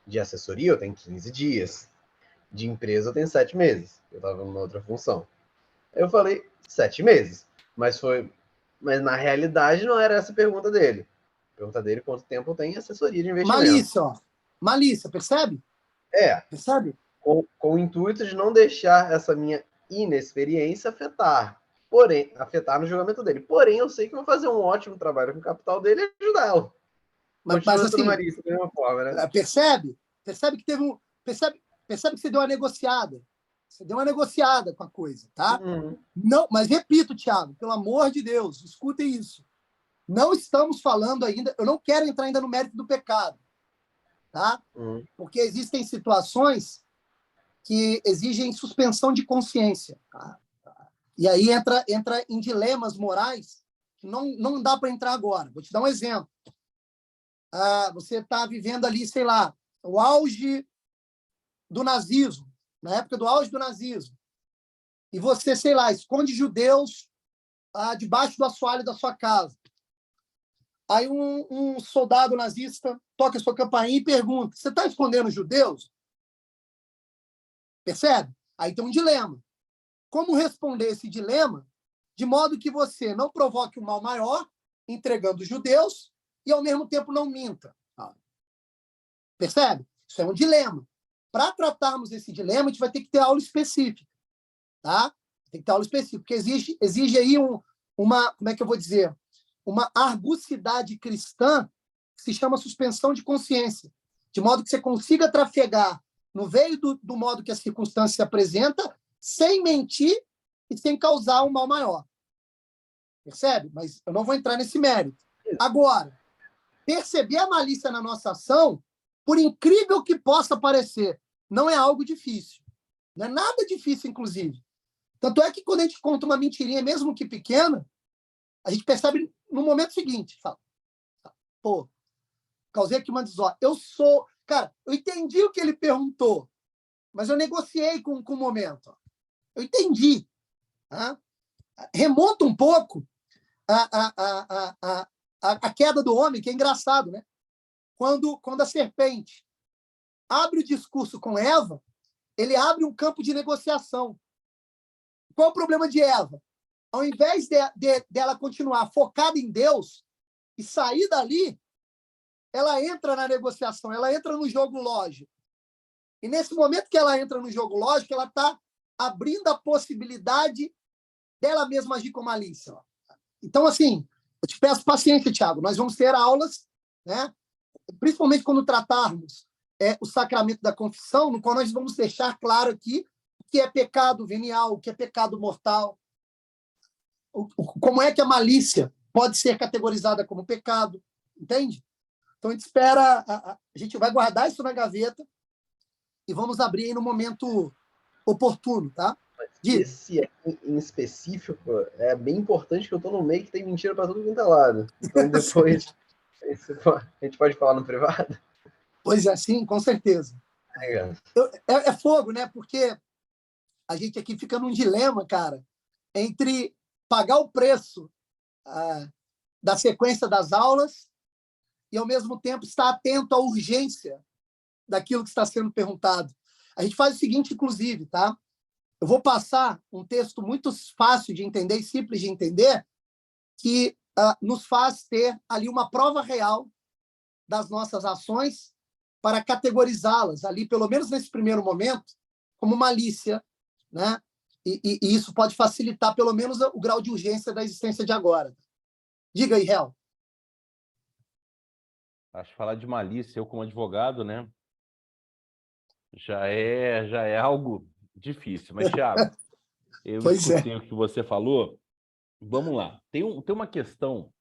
De assessoria eu tenho 15 dias. De empresa eu tenho 7 meses. Eu estava numa outra função. Eu falei, 7 meses. Mas na realidade não era essa a pergunta dele. A pergunta dele, quanto tempo eu tenho em assessoria de investimento. Malícia, ó. Malícia, percebe? Percebe? Com o intuito de não deixar essa minha inexperiência afetar no julgamento dele. Porém, eu sei que vou fazer um ótimo trabalho com o capital dele e ajudá-lo. Mas assim, malícia da mesma forma, né? Percebe que teve um... Percebe que você deu uma negociada. Você deu uma negociada com a coisa, tá? Não, mas repito, Thiago, pelo amor de Deus, escutem isso. Não estamos falando ainda... Eu não quero entrar ainda no mérito do pecado, tá? Porque existem situações que exigem suspensão de consciência. Tá? E aí entra em dilemas morais que não dá para entrar agora. Vou te dar um exemplo. Você está vivendo ali, sei lá, o auge do nazismo, na época do auge do nazismo, e você, sei lá, esconde judeus debaixo do assoalho da sua casa. Aí um soldado nazista toca a sua campainha e pergunta, você está escondendo judeus? Percebe? Aí tem um dilema. Como responder esse dilema de modo que você não provoque um mal maior, entregando os judeus, e, ao mesmo tempo, não minta? Percebe? Isso é um dilema. Para tratarmos esse dilema, a gente vai ter que ter aula específica. Tá? Tem que ter aula específica, porque exige aí uma, como é que eu vou dizer? Uma argucidade cristã que se chama suspensão de consciência, de modo que você consiga trafegar no veio do modo que a circunstância se apresenta, sem mentir e sem causar um mal maior. Percebe? Mas eu não vou entrar nesse mérito. Agora, perceber a malícia na nossa ação, por incrível que possa parecer, não é algo difícil. Não é nada difícil, inclusive. Tanto é que quando a gente conta uma mentirinha, mesmo que pequena, a gente percebe no momento seguinte. Fala, pô, causei aqui uma desordem. Cara, eu entendi o que ele perguntou, mas eu negociei com o momento. Eu entendi. Tá? Remonta um pouco a queda do homem, que é engraçado, né? Quando a serpente abre o discurso com Eva, ele abre um campo de negociação. Qual é o problema de Eva? Ao invés dela continuar focada em Deus e sair dali, ela entra na negociação, ela entra no jogo lógico. E nesse momento que ela entra no jogo lógico, ela está abrindo a possibilidade dela mesma agir com malícia. Então, assim, eu te peço paciência, Thiago. Nós vamos ter aulas, né? Principalmente quando tratarmos o sacramento da confissão, no qual nós vamos deixar claro aqui o que é pecado venial, o que é pecado mortal, como é que a malícia pode ser categorizada como pecado, entende? Então, a gente espera, a gente vai guardar isso na gaveta e vamos abrir aí no momento oportuno, tá? Esse em específico é bem importante, que eu tô no meio que tem mentira para tudo quanto é lado. Então, depois a gente pode falar no privado? Pois é, sim, com certeza. É fogo, né? Porque a gente aqui fica num dilema, cara, entre pagar o preço da sequência das aulas e, ao mesmo tempo, estar atento à urgência daquilo que está sendo perguntado. A gente faz o seguinte, inclusive, tá? Eu vou passar um texto muito fácil de entender e simples de entender, que nos faz ter ali uma prova real das nossas ações para categorizá-las ali, pelo menos nesse primeiro momento, como malícia, né? E isso pode facilitar, pelo menos, o grau de urgência da existência de agora. Diga aí, Hel. Acho que falar de malícia, eu como advogado, né? Já é algo difícil. Mas, Thiago, eu escutei o que você falou. Vamos lá. Tem uma questão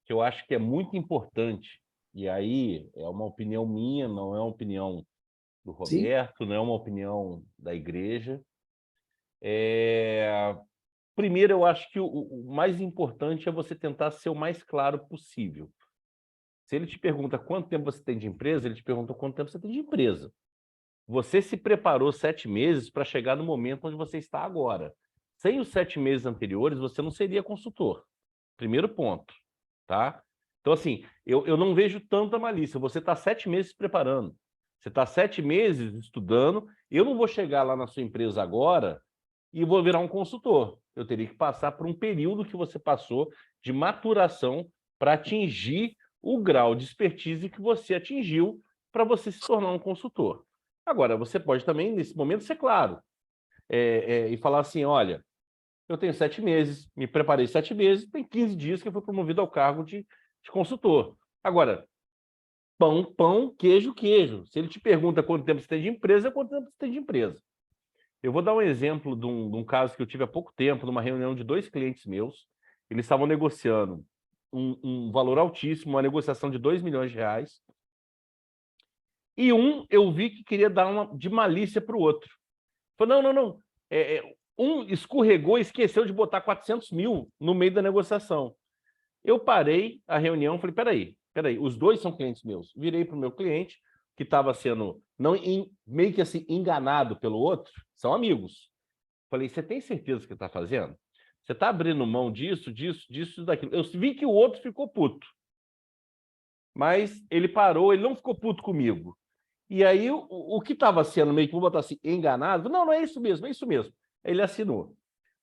que eu acho que é muito importante, e aí é uma opinião minha, não é uma opinião do Roberto, não é uma opinião da igreja. Primeiro, eu acho que o mais importante é você tentar ser o mais claro possível. Se ele te pergunta quanto tempo você tem de empresa, ele te pergunta quanto tempo você tem de empresa. Você se preparou 7 meses para chegar no momento onde você está agora. Sem os 7 meses anteriores, você não seria consultor. Primeiro ponto, tá? Então, assim, eu não vejo tanta malícia. Você está 7 meses se preparando. Você está 7 meses estudando. Eu não vou chegar lá na sua empresa agora e vou virar um consultor. Eu teria que passar por um período que você passou de maturação para atingir o grau de expertise que você atingiu para você se tornar um consultor. Agora, você pode também, nesse momento, ser claro e falar assim, olha, eu tenho 7 meses, me preparei 7 meses, tem 15 dias que eu fui promovido ao cargo de consultor. Agora, pão, queijo, queijo. Se ele te pergunta quanto tempo você tem de empresa, quanto tempo você tem de empresa. Eu vou dar um exemplo de um caso que eu tive há pouco tempo, numa reunião de 2 clientes meus. Eles estavam negociando um valor altíssimo, uma negociação de R$2 milhões. E eu vi que queria dar uma de malícia para o outro. Falei, não. Um escorregou e esqueceu de botar 400 mil no meio da negociação. Eu parei a reunião, falei, peraí, os 2 são clientes meus. Virei para o meu cliente, que estava sendo meio que assim, enganado pelo outro, são amigos. Falei, você tem certeza que está fazendo? Você está abrindo mão disso, daquilo. Eu vi que o outro ficou puto. Mas ele parou, ele não ficou puto comigo. E aí, o que estava sendo meio que, vou botar assim, enganado, não é isso mesmo, é isso mesmo. Ele assinou.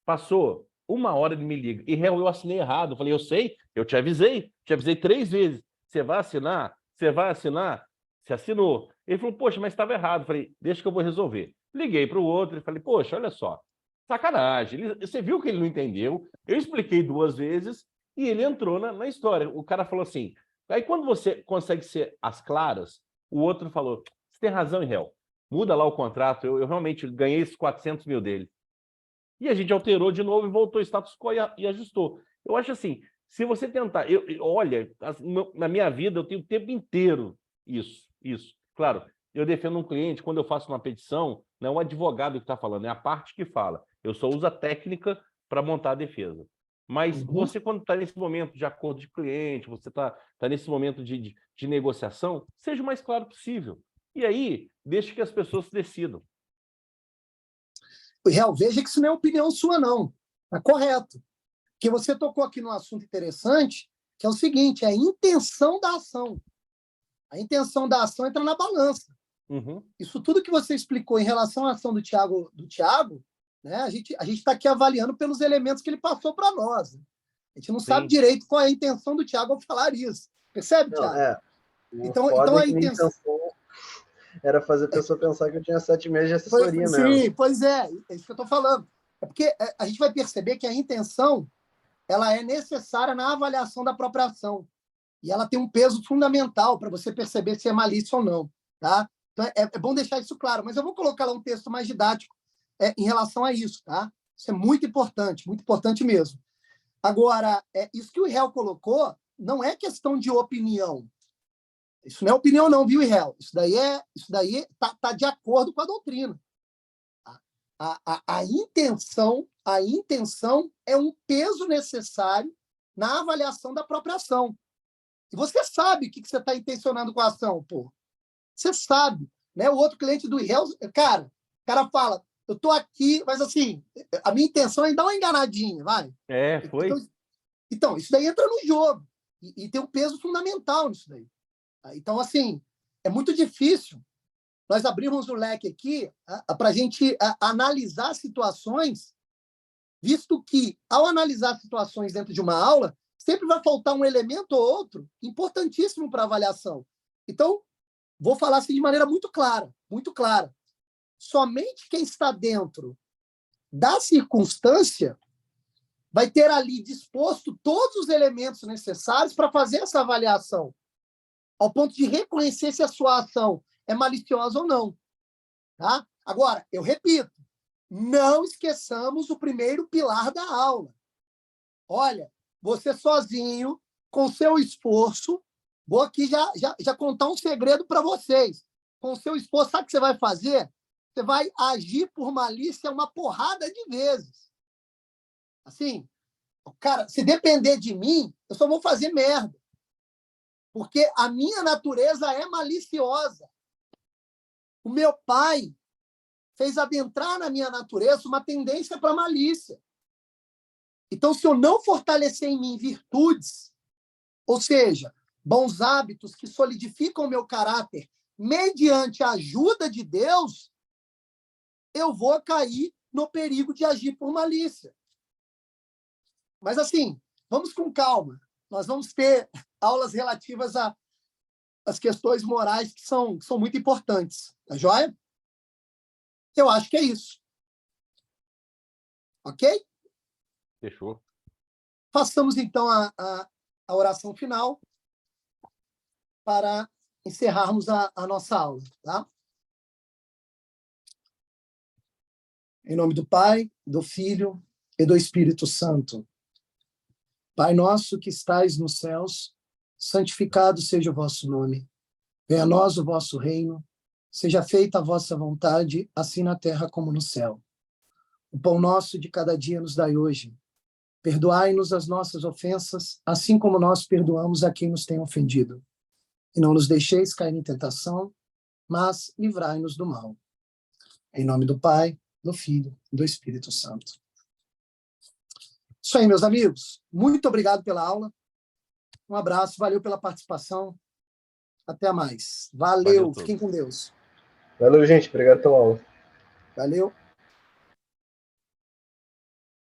Passou 1 hora, ele me liga. E eu assinei errado. Eu falei, eu sei, eu te avisei 3 vezes. Você vai assinar? Você vai assinar? Você assinou. Ele falou, poxa, mas estava errado. Eu falei, deixa que eu vou resolver. Liguei para o outro e falei, poxa, olha só, sacanagem. Você viu que ele não entendeu, eu expliquei 2 vezes e ele entrou na história. O cara falou assim, aí quando você consegue ser às claras, o outro falou, você tem razão, Hel, muda lá o contrato, eu realmente ganhei esses 400 mil dele. E a gente alterou de novo e voltou ao status quo e ajustou. Eu acho assim, se você tentar... olha, na minha vida eu tenho o tempo inteiro isso. Claro, eu defendo um cliente, quando eu faço uma petição, não é o advogado que está falando, é a parte que fala. Eu só uso a técnica para montar a defesa. Mas você, quando está nesse momento de acordo de cliente, você está nesse momento de negociação, seja o mais claro possível. E aí, deixe que as pessoas decidam. Real, veja que isso não é opinião sua, não. Está correto. Porque você tocou aqui num assunto interessante, que é o seguinte, é a intenção da ação. A intenção da ação entra na balança. Isso tudo que você explicou em relação à ação do Thiago, né, a gente está aqui avaliando pelos elementos que ele passou para nós. A gente não sabe direito qual é a intenção do Thiago ao falar isso. Percebe, Thiago? Então a intenção era fazer a pessoa pensar que eu tinha 7 meses de assessoria mesmo. Sim, pois é isso que eu estou falando. É porque a gente vai perceber que a intenção ela é necessária na avaliação da própria ação. E ela tem um peso fundamental para você perceber se é malícia ou não. Tá? Então, é bom deixar isso claro. Mas eu vou colocar lá um texto mais didático em relação a isso. Tá? Isso é muito importante mesmo. Agora, isso que o Hel colocou não é questão de opinião. Isso não é opinião, não, viu, Hel? Isso daí tá de acordo com a doutrina. A intenção é um peso necessário na avaliação da própria ação. E você sabe o que você está intencionando com a ação, pô. Você sabe. Né? O outro cliente do Hel, o cara fala, eu estou aqui, mas assim, a minha intenção é dar uma enganadinha, vai. Foi. Então, isso daí entra no jogo e tem um peso fundamental nisso daí. Então, assim, é muito difícil nós abrirmos o leque aqui para a gente analisar situações, visto que, ao analisar situações dentro de uma aula, sempre vai faltar um elemento ou outro importantíssimo para a avaliação. Então, vou falar assim de maneira muito clara, muito clara. Somente quem está dentro da circunstância vai ter ali disposto todos os elementos necessários para fazer essa avaliação, ao ponto de reconhecer se a sua ação é maliciosa ou não. Tá? Agora, eu repito, não esqueçamos o primeiro pilar da aula. Olha, você sozinho, com seu esforço, vou aqui já contar um segredo para vocês. Com seu esforço, sabe o que você vai fazer? Você vai agir por malícia uma porrada de vezes. Assim, cara, se depender de mim, eu só vou fazer merda. Porque a minha natureza é maliciosa. O meu pai fez adentrar na minha natureza uma tendência para malícia. Então, se eu não fortalecer em mim virtudes, ou seja, bons hábitos que solidificam o meu caráter mediante a ajuda de Deus, eu vou cair no perigo de agir por malícia. Mas, assim, vamos com calma. Nós vamos ter aulas relativas às questões morais que são muito importantes. Tá joia? Eu acho que é isso. Ok? Fechou. Façamos, então, a oração final para encerrarmos a nossa aula. Tá? Em nome do Pai, do Filho e do Espírito Santo. Pai nosso que estais nos céus, santificado seja o vosso nome. Venha a nós o vosso reino. Seja feita a vossa vontade, assim na terra como no céu. O pão nosso de cada dia nos dai hoje. Perdoai-nos as nossas ofensas, assim como nós perdoamos a quem nos tem ofendido. E não nos deixeis cair em tentação, mas livrai-nos do mal. Em nome do Pai, do Filho e do Espírito Santo. Isso aí, meus amigos. Muito obrigado pela aula. Um abraço, valeu pela participação. Até mais. Valeu, fiquem com Deus. Valeu, gente. Obrigado pela aula. Valeu.